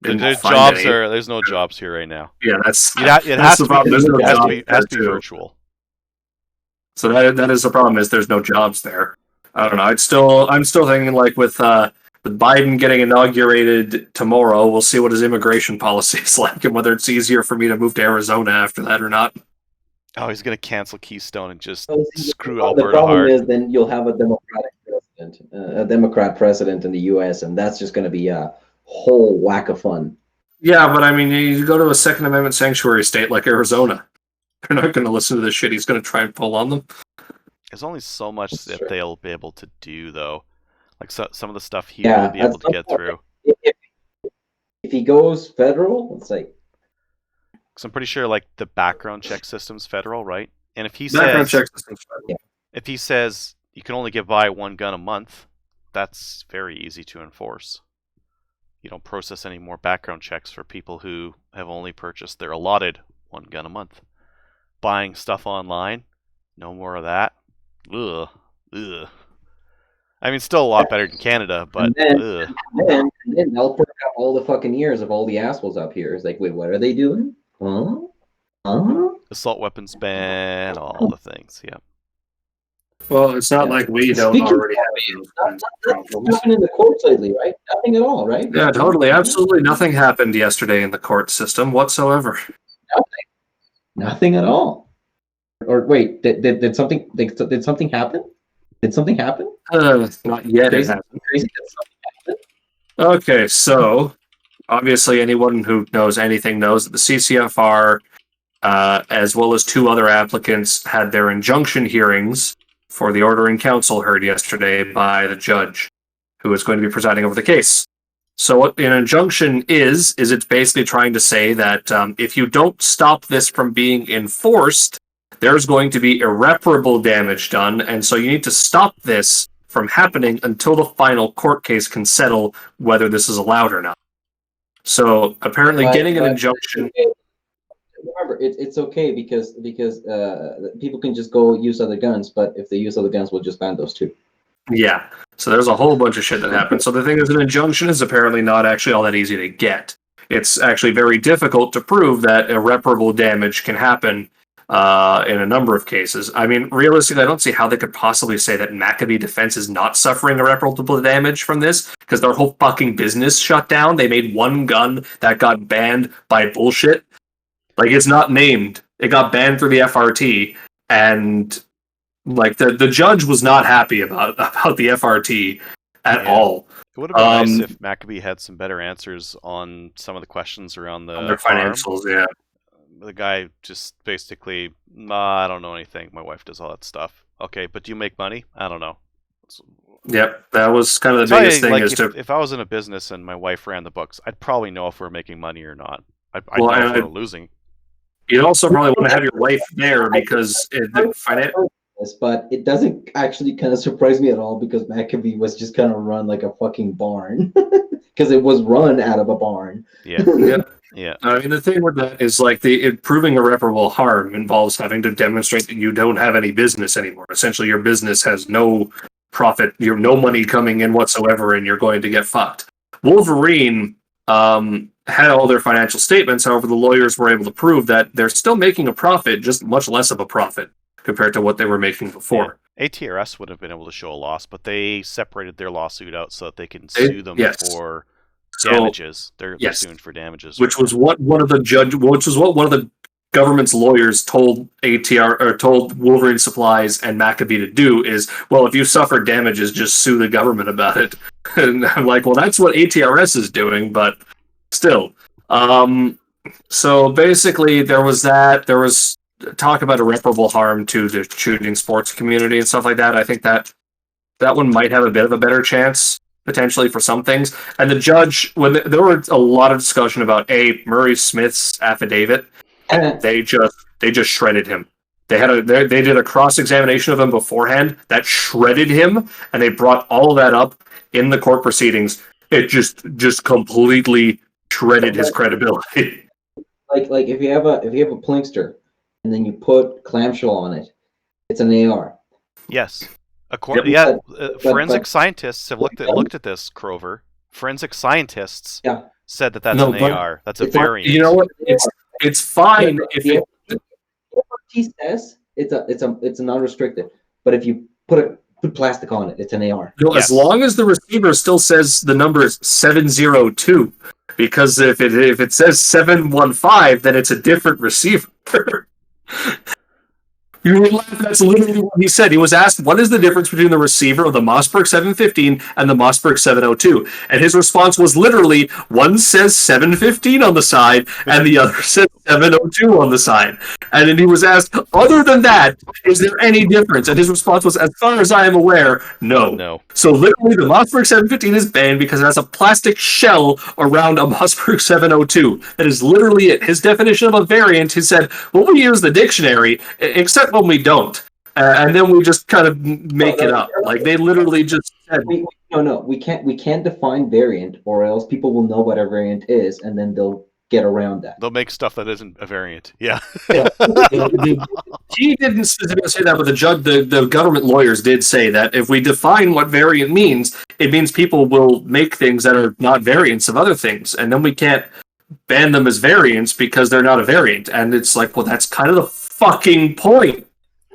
there's no jobs here right now. Yeah, that's It has to problem. There's no jobs be too. virtual. So that is the problem. Is there's no jobs there. I don't know. I'm still thinking like with Biden getting inaugurated tomorrow, we'll see what his immigration policy is like and whether it's easier for me to move to Arizona after that or not. Oh, he's gonna cancel Keystone and just So, screw the Alberta problem hard. is then you'll have a Democrat president in the U.S., and that's just going to be a whole whack of fun. Yeah, but I mean, you go to a Second Amendment sanctuary state like Arizona. They're not going to listen to the shit he's going to try and pull on them. There's only so much That's that true. they'll be able to do, though. Like some of the stuff he Yeah, will be able at to some get point, through. If he goes federal, it's like, Because I'm pretty sure like the background check system's federal, right? And if he Background says check system's federal. if he says you can only get by one gun a month, that's very easy to enforce. You don't process any more background checks for people who have only purchased their allotted one gun a month. Buying stuff online, no more of that. Ugh. I mean, still a lot better than Canada, but ugh. and then they'll put out all the fucking ears of all the assholes up here. It's like, wait, what are they doing? Huh? Assault weapons ban, all the things. Yeah. Well, it's not Yeah. like we don't Speaking already of have those kinds of problems. Nothing in the courts lately, right? Nothing at all, right? Yeah, totally. Absolutely nothing happened yesterday in the court system whatsoever. Nothing at all. Or wait, did something happen? Did something happen? Not yet. It Crazy, hasn't. crazy that something happened? Okay, so obviously anyone who knows anything knows that the CCFR, as well as two other applicants, had their injunction hearings for the order in council heard yesterday by the judge who is going to be presiding over the case. So what an injunction is it's basically trying to say that if you don't stop this from being enforced, there's going to be irreparable damage done, and so you need to stop this from happening until the final court case can settle whether this is allowed or not. So apparently getting an injunction... Remember, it's okay because people can just go use other guns, but if they use other guns, we'll just ban those too. Yeah, so there's a whole bunch of shit that happens. So the thing is, an injunction is apparently not actually all that easy to get. It's actually very difficult to prove that irreparable damage can happen in a number of cases. I mean, realistically, I don't see how they could possibly say that Maccabee Defense is not suffering irreparable damage from this, because their whole fucking business shut down. They made one gun that got banned by bullshit. Like, it's not named. It got banned through the FRT, and like the judge was not happy about the FRT at all. It would have been nice if Maccabee had some better answers on some of the questions around their farm. financials. Yeah, the guy just basically, I don't know anything. My wife does all that stuff. Okay, but do you make money? I don't know. Yep, that was kind of the biggest thing. Like, is if I was in a business and my wife ran the books, I'd probably know if we're making money or not. I'd Well, know if we're losing. You'd also probably want to have your wife there because but it doesn't actually kind of surprise me at all because Maccabee was just kind of run like a fucking barn because it was run out of a barn. Yeah. I mean, the thing with that is like proving irreparable harm involves having to demonstrate that you don't have any business anymore. Essentially, your business has no profit, no money coming in whatsoever, and you're going to get fucked. Wolverine had all their financial statements. However, the lawyers were able to prove that they're still making a profit, just much less of a profit compared to what they were making before. Yeah. ATRS would have been able to show a loss, but they separated their lawsuit out so that they can sue them for damages. They're suing for damages, which was what one of the government's lawyers told told Wolverine Supplies and Maccabee to do is, well, if you suffer damages, just sue the government about it. And I'm like, well, that's what ATRS is doing, but still. So basically, there was talk about irreparable harm to the shooting sports community and stuff like that. I think that one might have a bit of a better chance potentially for some things. And the judge, when there were a lot of discussion about Murray Smith's affidavit, they just shredded him. They did a cross examination of him beforehand that shredded him, and they brought all of that up in the court proceedings. It just completely shredded his credibility. like if you have a plinkster and then you put clamshell on it, it's an AR. Yes. Yep. Forensic scientists have looked at this, Crover. Forensic scientists Yeah. said that that's No, an but AR. That's a it's not- variant. You know what? It's fine if the it, FRT says it's a non-restricted, but if you put plastic on it, it's an AR. no, Yes. as long as the receiver still says the number is 702, because if it says 715, then it's a different receiver. You would laugh. That's literally what he said. He was asked, "What is the difference between the receiver of the Mossberg 715 and the Mossberg 702?" And his response was literally, "One says 715 on the side, and the other says 702 on the side." And then he was asked, "Other than that, is there any difference?" And his response was, "As far as I am aware, no." No. So literally, the Mossberg 715 is banned because it has a plastic shell around a Mossberg 702. That is literally it. His definition of a variant, he said, "Well, we use the dictionary, except when we don't." And then we just kind of make it up. Like, they literally just said, No, we can't define variant, or else people will know what a variant is, and then they'll get around that. They'll make stuff that isn't a variant. Yeah. he didn't specifically say that, but the government lawyers did say that if we define what variant means, it means people will make things that are not variants of other things, and then we can't ban them as variants because they're not a variant. And it's like, well, that's kind of the fucking point.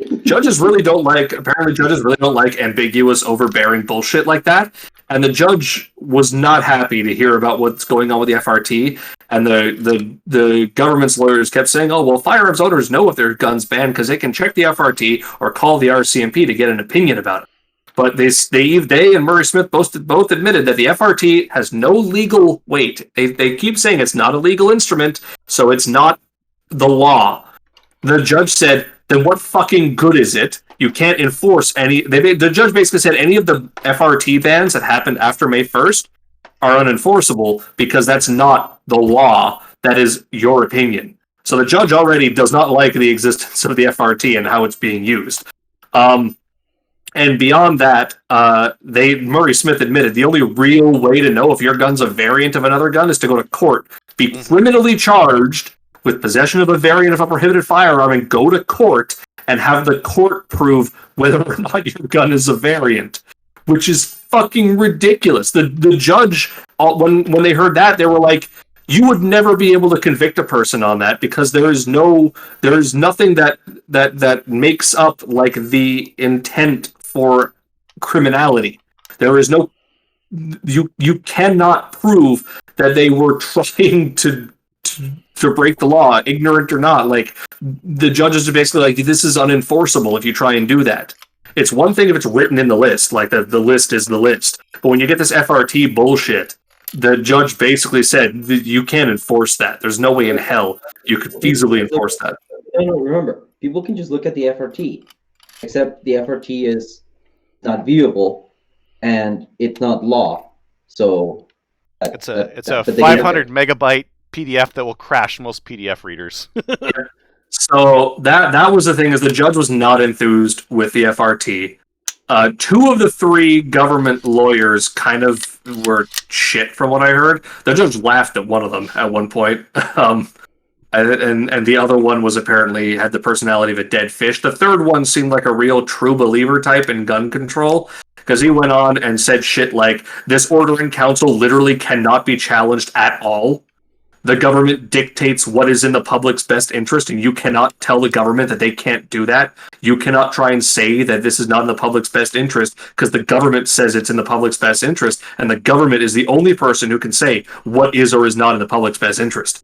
Apparently judges really don't like ambiguous, overbearing bullshit like that. And the judge was not happy to hear about what's going on with the FRT. And the government's lawyers kept saying, "Oh, well, firearms owners know if their gun's banned because they can check the FRT or call the RCMP to get an opinion about it." But they and Murray Smith both admitted that the FRT has no legal weight. They keep saying it's not a legal instrument, so it's not the law. The judge said, "Then what fucking good is it? You can't enforce any." The judge basically said any of the FRT bans that happened after May 1st are unenforceable because that's not the law. That is your opinion. So the judge already does not like the existence of the FRT and how it's being used. And beyond that, Murray Smith admitted the only real way to know if your gun's a variant of another gun is to go to court, be criminally charged with possession of a variant of a prohibited firearm, and go to court and have the court prove whether or not your gun is a variant, which is fucking ridiculous. The judge, when they heard that, they were like, "You would never be able to convict a person on that because there is nothing that makes up like the intent for criminality. There is no, you cannot prove that they were trying to break the law, ignorant or not." Like, the judges are basically like, "This is unenforceable if you try and do that." It's one thing if it's written in the list, like the list is the list. But when you get this FRT bullshit, the judge basically said you can't enforce that. There's no way in hell you could feasibly enforce that. No, remember, people can just look at the FRT, except the FRT is not viewable and it's not law. So It's a 500 megabyte PDF that will crash most PDF readers. So that was the thing, is the judge was not enthused with the FRT. Two of the three government lawyers kind of were shit from what I heard. The judge laughed at one of them at one point. And the other one was apparently had the personality of a dead fish. The third one seemed like a real true believer type in gun control, because he went on and said shit like, "This order in council literally cannot be challenged at all. The government dictates what is in the public's best interest, and you cannot tell the government that they can't do that. You cannot try and say that this is not in the public's best interest, because the government says it's in the public's best interest, and the government is the only person who can say what is or is not in the public's best interest."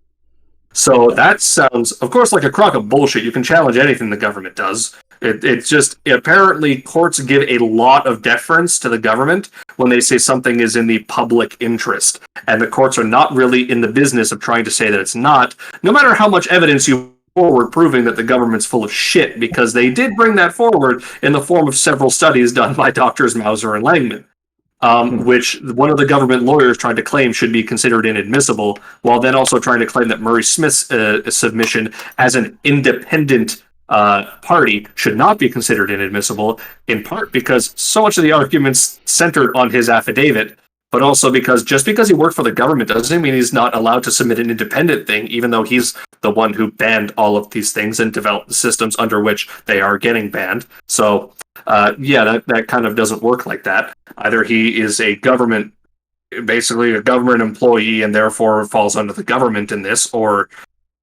So that sounds, of course, like a crock of bullshit. You can challenge anything the government does. It's just, apparently courts give a lot of deference to the government when they say something is in the public interest. And the courts are not really in the business of trying to say that it's not, no matter how much evidence you forward proving that the government's full of shit, because they did bring that forward in the form of several studies done by Doctors Mauser and Langman. Which one of the government lawyers tried to claim should be considered inadmissible, while then also trying to claim that Murray Smith's submission as an independent party should not be considered inadmissible, in part because so much of the arguments centered on his affidavit but also because just because he worked for the government doesn't mean he's not allowed to submit an independent thing, even though he's the one who banned all of these things and developed the systems under which they are getting banned. So, that kind of doesn't work like that. Either he is basically a government employee and therefore falls under the government in this, or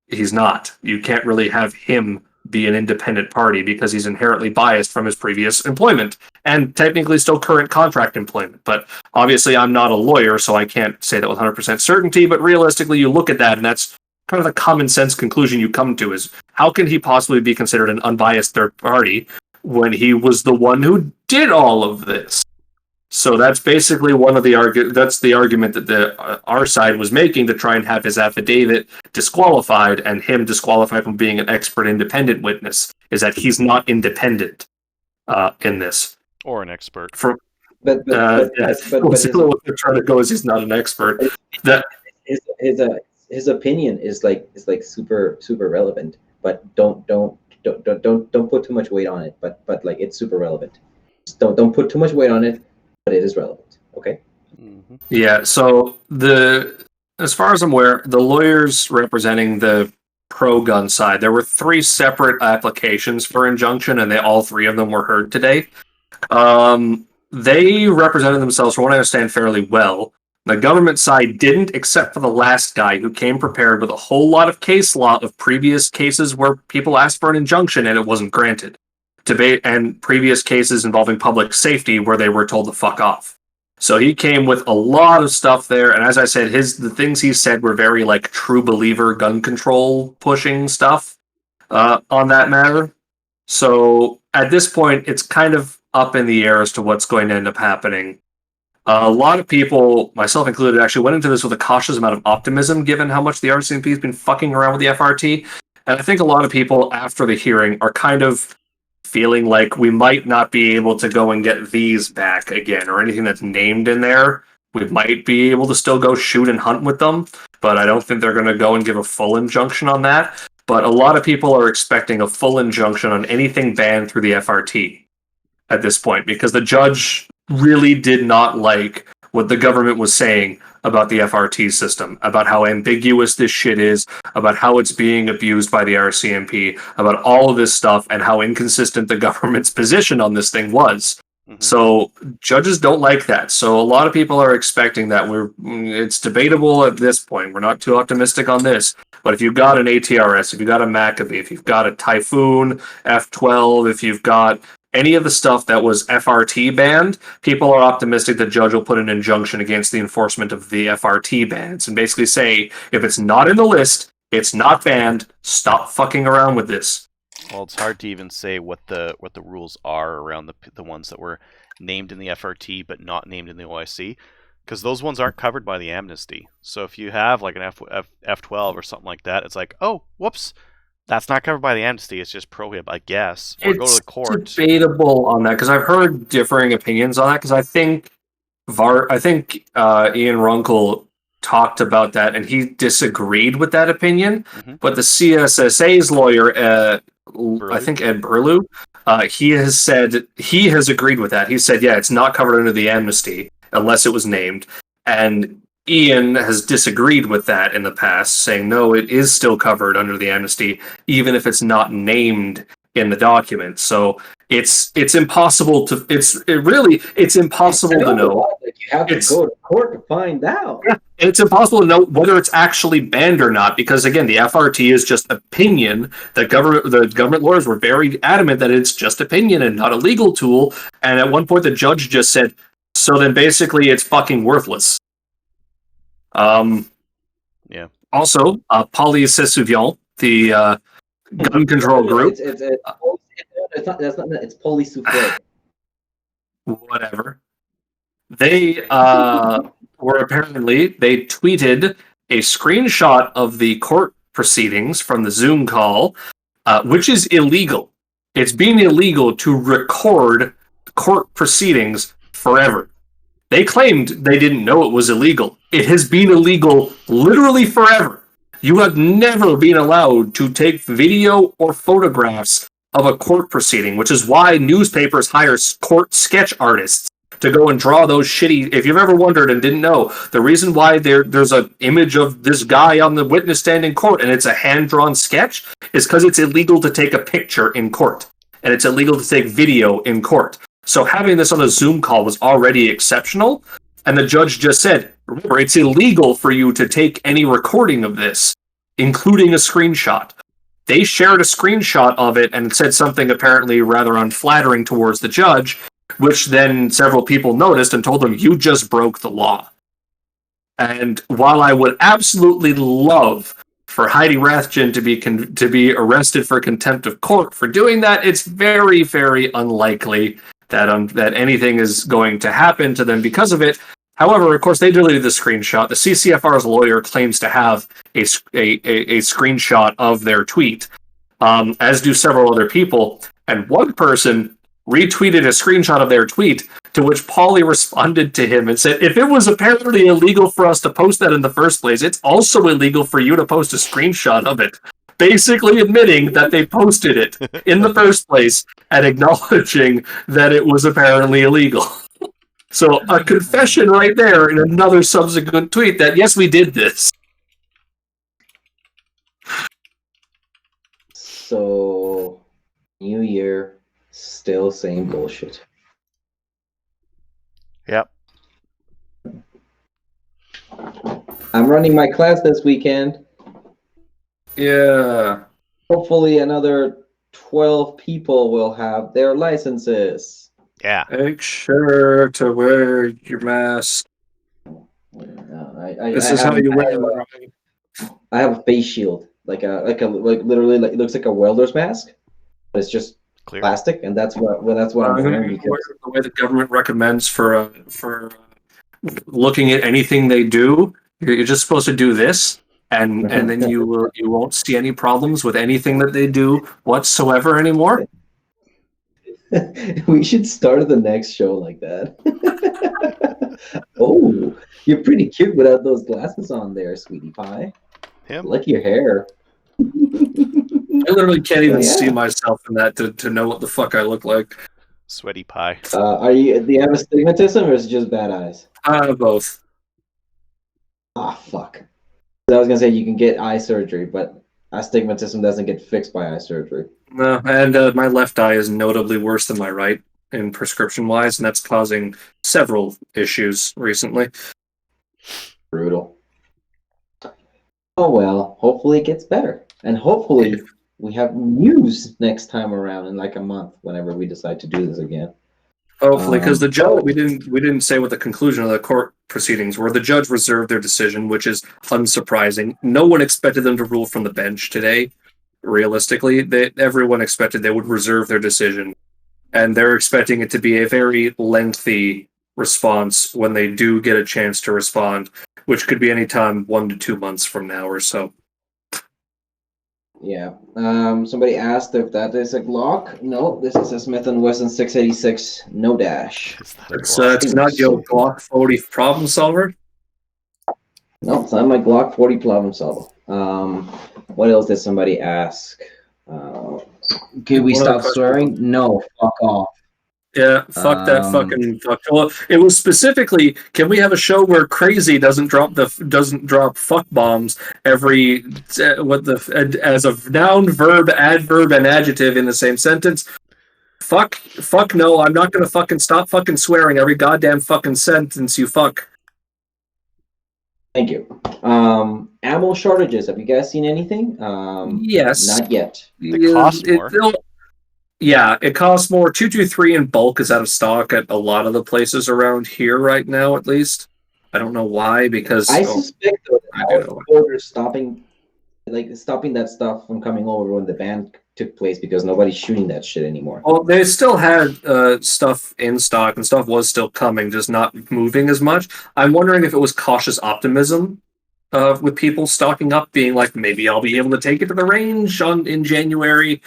he's not. You can't really have him be an independent party because he's inherently biased from his previous employment and technically still current contract employment. But obviously I'm not a lawyer, so I can't say that with 100% certainty, but realistically you look at that and that's kind of the common sense conclusion you come to is how can he possibly be considered an unbiased third party when he was the one who did all of this? So that's basically that's the argument that our side was making to try and have his affidavit disqualified and him disqualified from being an expert independent witness, is that he's not independent in this. Or an expert. But what they're trying to go is he's not an expert. That his opinion is like super relevant, but don't put too much weight on it. But like it's super relevant. Just don't put too much weight on it. But it is relevant, okay? Mm-hmm. Yeah, so as far as I'm aware, the lawyers representing the pro-gun side, there were 3 separate applications for injunction, and all 3 of them were heard today. They represented themselves, from what I understand, fairly well. The government side didn't, except for the last guy who came prepared with a whole lot of case law of previous cases where people asked for an injunction and it wasn't granted. And previous cases involving public safety where they were told to fuck off. So he came with a lot of stuff there, and as I said, the things he said were very like true believer gun control pushing stuff on that matter. So at this point, it's kind of up in the air as to what's going to end up happening. A lot of people, myself included, actually went into this with a cautious amount of optimism, given how much the RCMP has been fucking around with the FRT. And I think a lot of people after the hearing are kind of feeling like we might not be able to go and get these back again, or anything that's named in there. We might be able to still go shoot and hunt with them, but I don't think they're going to go and give a full injunction on that. But a lot of people are expecting a full injunction on anything banned through the FRT at this point, because the judge really did not like what the government was saying about the FRT system, about how ambiguous this shit is, about how it's being abused by the RCMP, about all of this stuff, and how inconsistent the government's position on this thing was. Mm-hmm. So judges don't like that. So a lot of people are expecting that it's debatable at this point. We're not too optimistic on this. But if you've got an ATRS, if you've got a Maccabee, if you've got a Typhoon, F-12, if you've got any of the stuff that was FRT banned, people are optimistic the judge will put an injunction against the enforcement of the FRT bans and basically say, if it's not in the list, it's not banned, stop fucking around with this. Well, it's hard to even say what the rules are around the ones that were named in the FRT but not named in the OIC, because those ones aren't covered by the amnesty. So if you have like an F-12 or something like that, it's like, oh, whoops, that's not covered by the amnesty. It's just prohib, I guess. Or go to the court. It's debatable on that, because I've heard differing opinions on that, because I think Ian Runkle talked about that, and he disagreed with that opinion. Mm-hmm. But the CSSA's lawyer, I think Ed Burlew, he has agreed with that. He said, yeah, it's not covered under the amnesty unless it was named. And Ian has disagreed with that in the past, saying, no, it is still covered under the amnesty, even if it's not named in the document. So it's impossible to know. Like you have to go to court to find out. Yeah, it's impossible to know whether it's actually banned or not, because again, the FRT is just opinion. The government lawyers were very adamant that it's just opinion and not a legal tool. And at one point, the judge just said, so then basically it's fucking worthless. Yeah. Also, Police Souvion, the gun control group. It's Police Souvion. Whatever. They they tweeted a screenshot of the court proceedings from the Zoom call, which is illegal. It's been illegal to record court proceedings forever. They claimed they didn't know it was illegal. It has been illegal literally forever. You have never been allowed to take video or photographs of a court proceeding, which is why newspapers hire court sketch artists to go and draw those shitty. If you've ever wondered and didn't know, the reason why there's an image of this guy on the witness stand in court and it's a hand-drawn sketch is because it's illegal to take a picture in court. And it's illegal to take video in court. So having this on a Zoom call was already exceptional. And the judge just said, remember, it's illegal for you to take any recording of this, including a screenshot. They shared a screenshot of it and said something apparently rather unflattering towards the judge, which then several people noticed and told him, you just broke the law. And while I would absolutely love for Heidi Rathjen to be arrested for contempt of court for doing that, it's very, very unlikely that anything is going to happen to them because of it. However, of course, they deleted the screenshot. The CCFR's lawyer claims to have a screenshot of their tweet, as do several other people. And one person retweeted a screenshot of their tweet, to which Pauly responded to him and said, if it was apparently illegal for us to post that in the first place, it's also illegal for you to post a screenshot of it. Basically admitting that they posted it in the first place and acknowledging that it was apparently illegal. So a confession right there in another subsequent tweet that, yes, we did this. So, New Year, still same bullshit. Yep. I'm running my class this weekend. Yeah. Hopefully another 12 people will have their licenses. Yeah. Make sure to wear your mask. This is how you wear it. I have a face shield, like literally, like it looks like a welder's mask, but it's just Clear. plastic, and that's what I'm wearing. Because The way the government recommends for looking at anything they do, you're just supposed to do this. And then you won't see any problems with anything that they do whatsoever anymore. we should start the next show like that. Oh, you're pretty cute without those glasses on there, sweetie pie. Him? Like your hair. I literally can't even Oh, yeah. see myself in that to know what the fuck I look like. Sweaty pie. Do you have astigmatism or is it just bad eyes? Both. Ah, fuck. I was gonna say you can get eye surgery, but astigmatism doesn't get fixed by eye surgery. No, and my left eye is notably worse than my right in prescription-wise, and that's causing several issues recently. Brutal. Oh well, hopefully it gets better. And hopefully we have news next time around in like a month, whenever we decide to do this again. Hopefully, because the judge, we didn't say what the conclusion of the court proceedings were. The judge reserved their decision, which is unsurprising. No one expected them to rule from the bench today. Realistically, everyone expected they would reserve their decision, and they're expecting it to be a very lengthy response when they do get a chance to respond, which could be any time 1 to 2 months from now or so. Yeah. Somebody asked if that is a Glock. No, this is a Smith & Wesson 686 no dash. Is that a Glock? It's not your Glock 40 problem solver. No, it's not my Glock 40 problem solver. What else did somebody ask? Can we stop swearing? No, fuck off. Yeah, fuck that fucking fuck. Well, it was specifically, can we have a show where crazy doesn't drop fuck bombs every as a noun, verb, adverb, and adjective in the same sentence? Fuck no, I'm not gonna fucking stop fucking swearing every goddamn fucking sentence you fuck. Thank you. Ammo shortages. Have you guys seen anything? Yes. Not yet. They cost more. Yeah, it costs more. 223 in bulk is out of stock at a lot of the places around here right now, at least. I don't know why, because I suspect though, I that do. orders stopping that stuff from coming over when the ban took place because nobody's shooting that shit anymore. Well, they still had stuff in stock, and stuff was still coming, just not moving as much. I'm wondering if it was cautious optimism with people stocking up, being like, maybe I'll be able to take it to the range in January.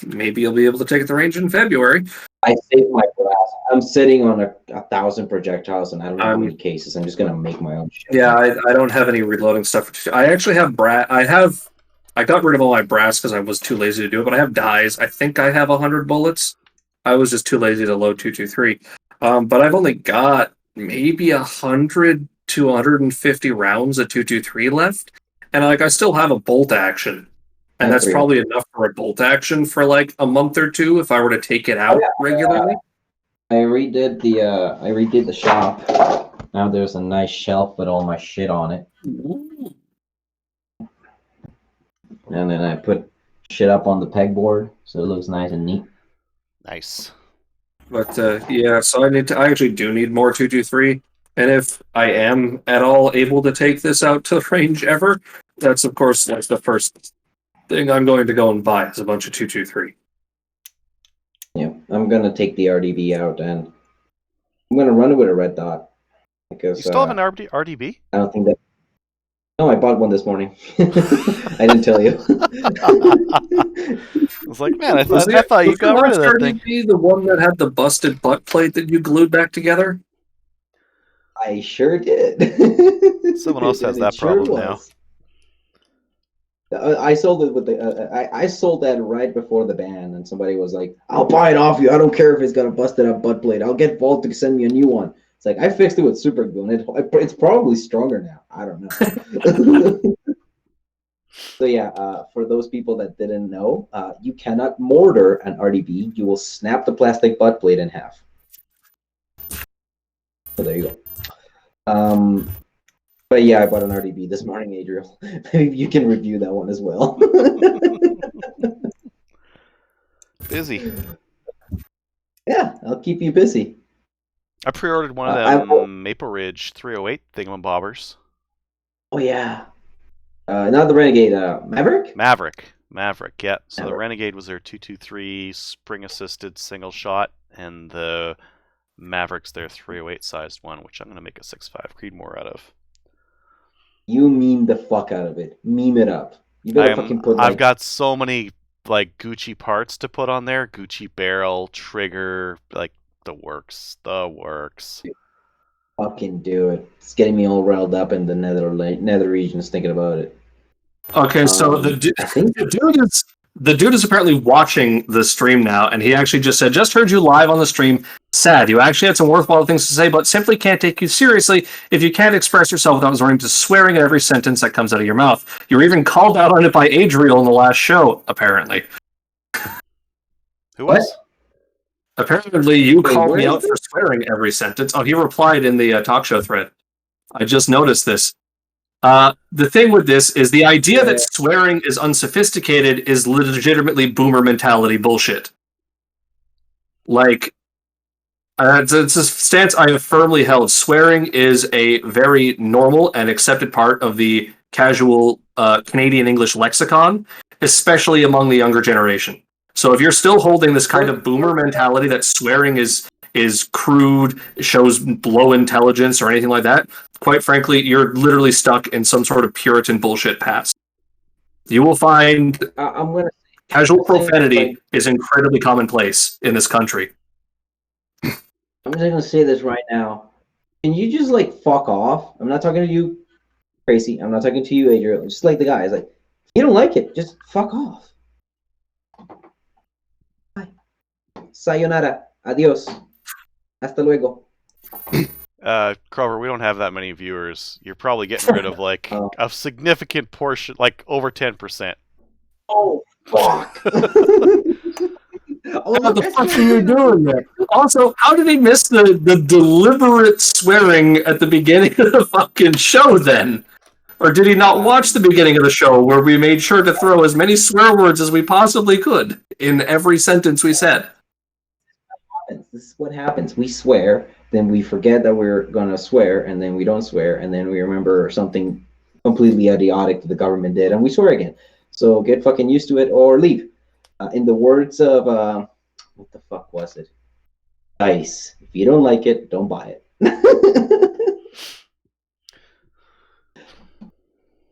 Maybe I'll be able to take it to the range in February. I saved my brass. I'm sitting on 1,000 projectiles, and I don't know how many cases. I'm just gonna make my own shit. Yeah, I don't have any reloading stuff. I actually have I got rid of all my brass because I was too lazy to do it, but I have dies. I think I have 100 bullets. I was just too lazy to load 223. But I've only got maybe 100 to 150 rounds of 223 left, and like I still have a bolt action, and that's Agree. probably enough for a bolt action for like a month or two if I were to take it out yeah. regularly. I redid the shop. Now there's a nice shelf with all my shit on it, Ooh. and then I put shit up on the pegboard so it looks nice and neat. Nice. But yeah, so I actually do need more 223, and if I am at all able to take this out to range ever, that's of course like the first thing I'm going to go and buy is a bunch of 223. Yeah, I'm gonna take the RDB out and I'm gonna run it with a red dot because You still have an RDB? I don't think that. No, I bought one this morning. I didn't tell you. I was like, man, I thought you got rid of that thing. RDB the one that had the busted butt plate that you glued back together? I sure did. Someone else has that problem now. I sold it with I sold that right before the ban, and somebody was like, "I'll buy it off you. I don't care if it's got a busted up butt plate. I'll get Vault to send me a new one." It's like I fixed it with super glue, and it's probably stronger now. I don't know. So yeah, for those people that didn't know, you cannot mortar an RDB. You will snap the plastic butt plate in half. So there you go. But yeah, I bought an RDB this morning, Adriel. Maybe you can review that one as well. Busy. Yeah, I'll keep you busy. I pre-ordered one of them Maple Ridge 308 thingamabobbers. Oh yeah. Not the Renegade, Maverick? Maverick, yeah. So Maverick. The Renegade was their 223 spring-assisted single shot, and the Maverick's their 308 sized one, which I'm going to make a 6.5 Creedmoor out of. You meme the fuck out of it. Meme it up. You better fucking put. I've got so many like Gucci parts to put on there. Gucci barrel, trigger, like the works. Fucking do it. It's getting me all riled up in the nether regions thinking about it. Okay, so the dude is apparently watching the stream now, and he actually just said, "Just heard you live on the stream. Sad. You actually had some worthwhile things to say, but simply can't take you seriously if you can't express yourself without resorting to swearing at every sentence that comes out of your mouth. You were even called out on it by Adriel in the last show, apparently." Who was? Apparently, you called me out for swearing every sentence. Oh, he replied in the talk show thread. I just noticed this. The thing with this is the idea that swearing is unsophisticated is legitimately boomer mentality bullshit. Like, it's a stance I have firmly held. Swearing is a very normal and accepted part of the casual Canadian English lexicon, especially among the younger generation. So if you're still holding this kind of boomer mentality that swearing is crude, shows low intelligence or anything like that, quite frankly, you're literally stuck in some sort of Puritan bullshit past. You will find casual profanity is incredibly commonplace in this country. I'm just gonna say this right now. Can you just like fuck off? I'm not talking to you, Tracy. I'm not talking to you, Adriel. Just like the guys. Like, if you don't like it, just fuck off. Bye. Sayonara. Adios. Hasta luego. Crover, we don't have that many viewers. You're probably getting rid of like a significant portion, like over 10%. Oh fuck! What the fuck are you doing there? Also, how did he miss the deliberate swearing at the beginning of the fucking show then? Or did he not watch the beginning of the show where we made sure to throw as many swear words as we possibly could in every sentence we said? This is what happens. We swear, then we forget that we're gonna swear, and then we don't swear, and then we remember something completely idiotic that the government did, and we swear again. So get fucking used to it or leave. In the words of what the fuck was it? Dice. If you don't like it, don't buy it.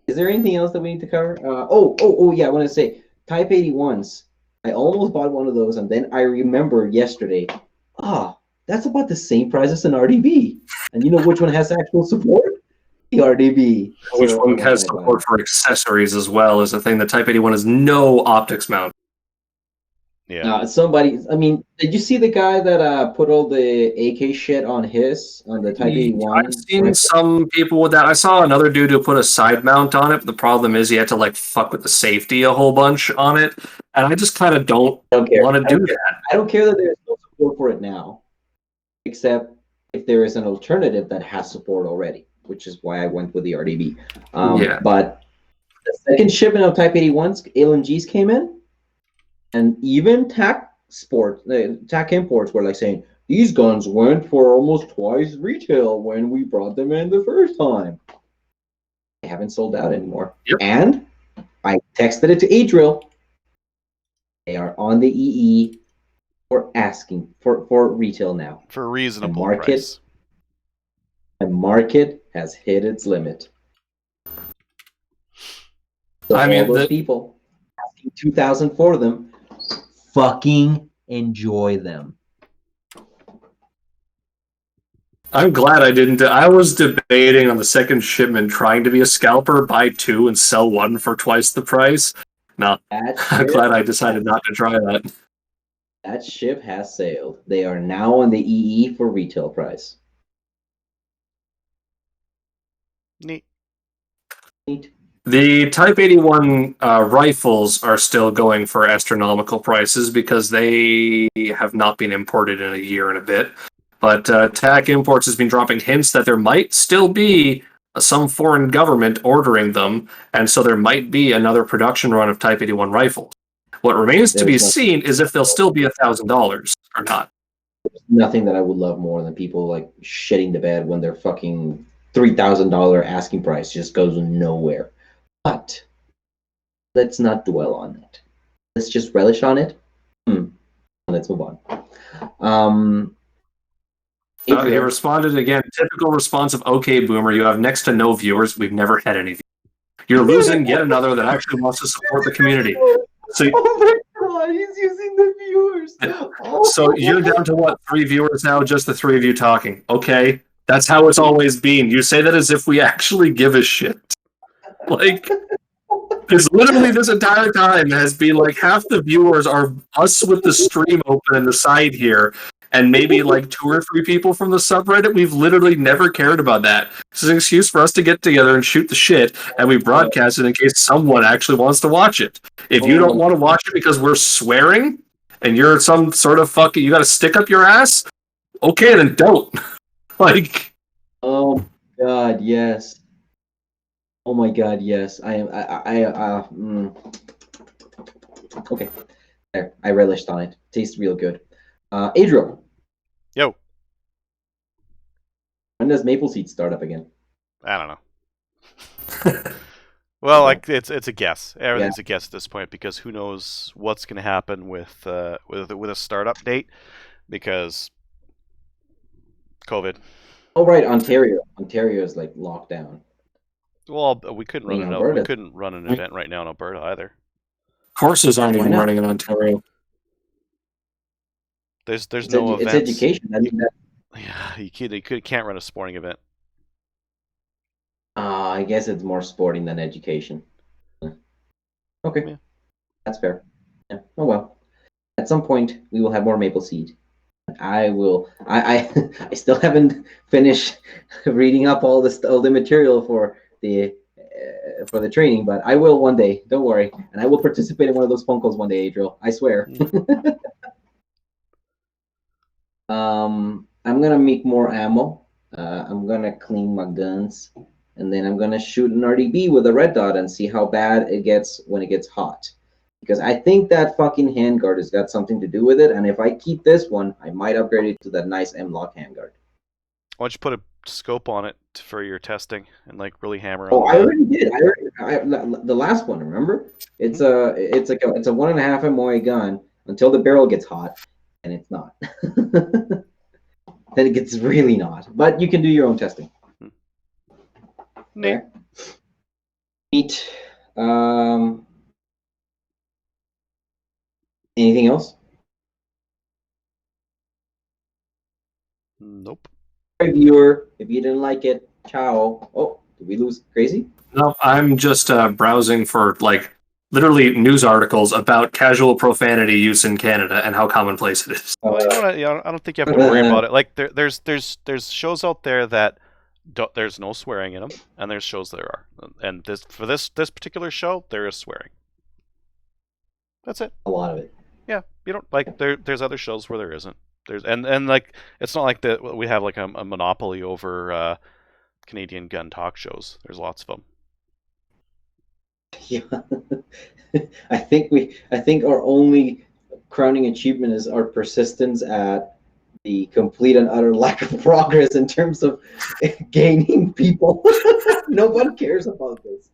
Is there anything else that we need to cover? Yeah, I want to say Type 81s. I almost bought one of those, and then I remember yesterday, that's about the same price as an RDB. And you know which one has actual support? The RDB. Which one has support for accessories as well is a thing. The Type 81 has no optics mount. Yeah. Somebody. I mean, did you see the guy that put all the AK shit on the Type I've 81 seen rifle? some people with that. I saw another dude who put a side mount on it, but the problem is he had to like fuck with the safety a whole bunch on it, and I just kind of don't I don't care. want to I do don't care. that. I don't care that there's no support for it now, except if there is an alternative that has support already, which is why I went with the RDB. Yeah. But the second shipment of Type 81s, LMGs came in, and even TAC imports were like saying these guns went for almost twice retail when we brought them in the first time. They haven't sold out anymore. Yep. And I texted it to Adriel. They are on the EE for asking for retail now. For a reasonable The market- price. The market has hit its limit. So I mean, all those people asking 2,000 for them, fucking enjoy them. I'm glad I didn't. I was debating on the second shipment trying to be a scalper, buy two and sell one for twice the price. No, That I'm ship, glad I decided not to try that. that ship has sailed. They are now on the EE for retail price. Neat. Neat. The Type 81 rifles are still going for astronomical prices because they have not been imported in a year and a bit. But TAC Imports has been dropping hints that there might still be some foreign government ordering them, and so there might be another production run of Type 81 rifles. What remains to be There's seen is if they'll still be $1,000 or not. nothing that I would love more than people like shitting the bed when their fucking $3,000 asking price just goes nowhere. But let's not dwell on it. Let's just relish on it. Let's move on. He Adriel, responded again, typical response of, okay, boomer, you have next to no viewers. We've never had any. You're losing yet another that actually wants to support the community. So, oh my god, he's using the viewers. so you're down to what, 3 viewers now, just the 3 of you talking. Okay, that's how it's always been. You say that as if we actually give a shit. Like, because literally this entire time has been like half the viewers are us with the stream open in the side here, and maybe like 2 or 3 people from the subreddit. We've literally never cared about that. This is an excuse for us to get together and shoot the shit, and we broadcast it in case someone actually wants to watch it. If you don't want to watch it because we're swearing, and you're some sort of fucking, you got to stick up your ass, okay, then don't. Like, oh god, yes. Oh my god, yes. Okay. There, I relished on it. Tastes real good. Adriel. Yo. When does Maple Seed start up again? I don't know. Well, like it's a guess. Everything's a guess at this point because who knows what's going to happen with a startup date because COVID. Oh right, Ontario. Ontario is like locked down. Well, we couldn't run Alberta. we couldn't run an event right now in Alberta either. courses aren't Why even not? running in Ontario. There's It's no it's events. education. I mean, Yeah, you can't run a sporting event. I guess it's more sporting than education. Okay, Yeah. That's fair. Yeah. Oh well. At some point, we will have more Maple Seed. I will. I still haven't finished reading up all the material for the training, but I will one day. Don't worry, and I will participate in one of those phone calls one day, Adriel. I swear. I'm gonna make more ammo. I'm gonna clean my guns, and then I'm gonna shoot an RDB with a red dot and see how bad it gets when it gets hot. Because I think that fucking handguard has got something to do with it, and if I keep this one, I might upgrade it to that nice M-Lock handguard. Why don't you put a scope on it for your testing and like really hammer Oh, on I already did. The last one, remember? It's a 1.5 MOA gun until the barrel gets hot, and it's not. Then it gets really not. But you can do your own testing. Neat. Okay. Neat. Anything else? Nope. Viewer, if you didn't like it, ciao. Oh, did we lose Crazy? No, I'm just browsing for like literally news articles about casual profanity use in Canada and how commonplace it is. Well, you know what? I don't think you have to worry about it. Like there's shows out there that there's no swearing in them, and there's shows there are. And this particular show, there is swearing. That's it. A lot of it. Yeah, you don't like there's other shows where there isn't. There's and like it's not like that we have like a monopoly over Canadian gun talk shows. There's lots of them. Yeah. I think our only crowning achievement is our persistence at the complete and utter lack of progress in terms of gaining people. No one cares about this.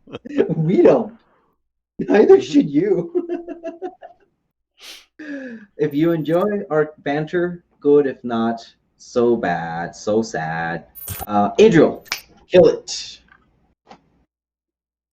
We don't. Neither should you. If you enjoy our banter, good. If not, so bad, so sad. Adriel, kill it.